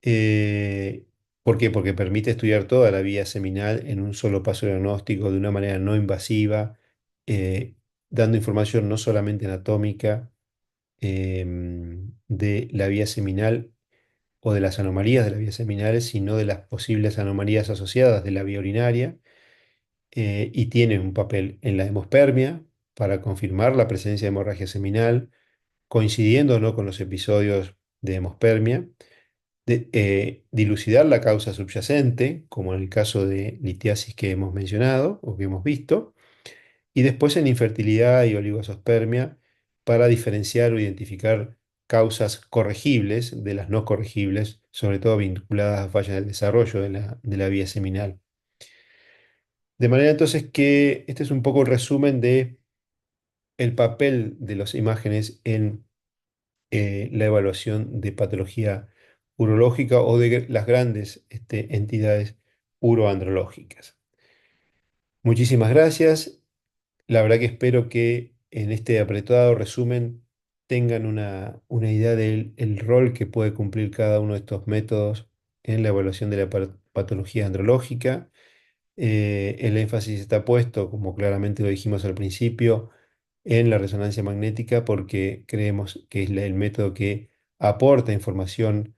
Eh, ¿Por qué? Porque permite estudiar toda la vía seminal en un solo paso diagnóstico de una manera no invasiva, eh, dando información no solamente anatómica de la vía seminal o de las anomalías de la vía seminal, sino de las posibles anomalías asociadas de la vía urinaria, y tiene un papel en la hemospermia para confirmar la presencia de hemorragia seminal, coincidiendo o no con los episodios de hemospermia dilucidar la causa subyacente, como en el caso de litiasis que hemos mencionado o que hemos visto, y después en infertilidad y oligospermia para diferenciar o identificar causas corregibles de las no corregibles, sobre todo vinculadas a fallas del desarrollo de la vía seminal. De manera entonces que este es un poco el resumen de el papel de las imágenes en la evaluación de patología urológica o de las grandes entidades uroandrológicas. Muchísimas gracias. La verdad que espero que en este apretado resumen tengan una idea del el rol que puede cumplir cada uno de estos métodos en la evaluación de la patología andrológica. El énfasis está puesto, como claramente lo dijimos al principio, en la resonancia magnética porque creemos que es el método que aporta información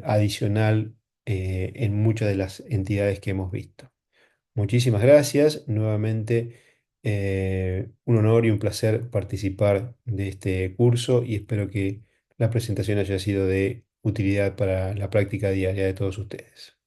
adicional en muchas de las entidades que hemos visto. Muchísimas gracias. Nuevamente, un honor y un placer participar de este curso y espero que la presentación haya sido de utilidad para la práctica diaria de todos ustedes.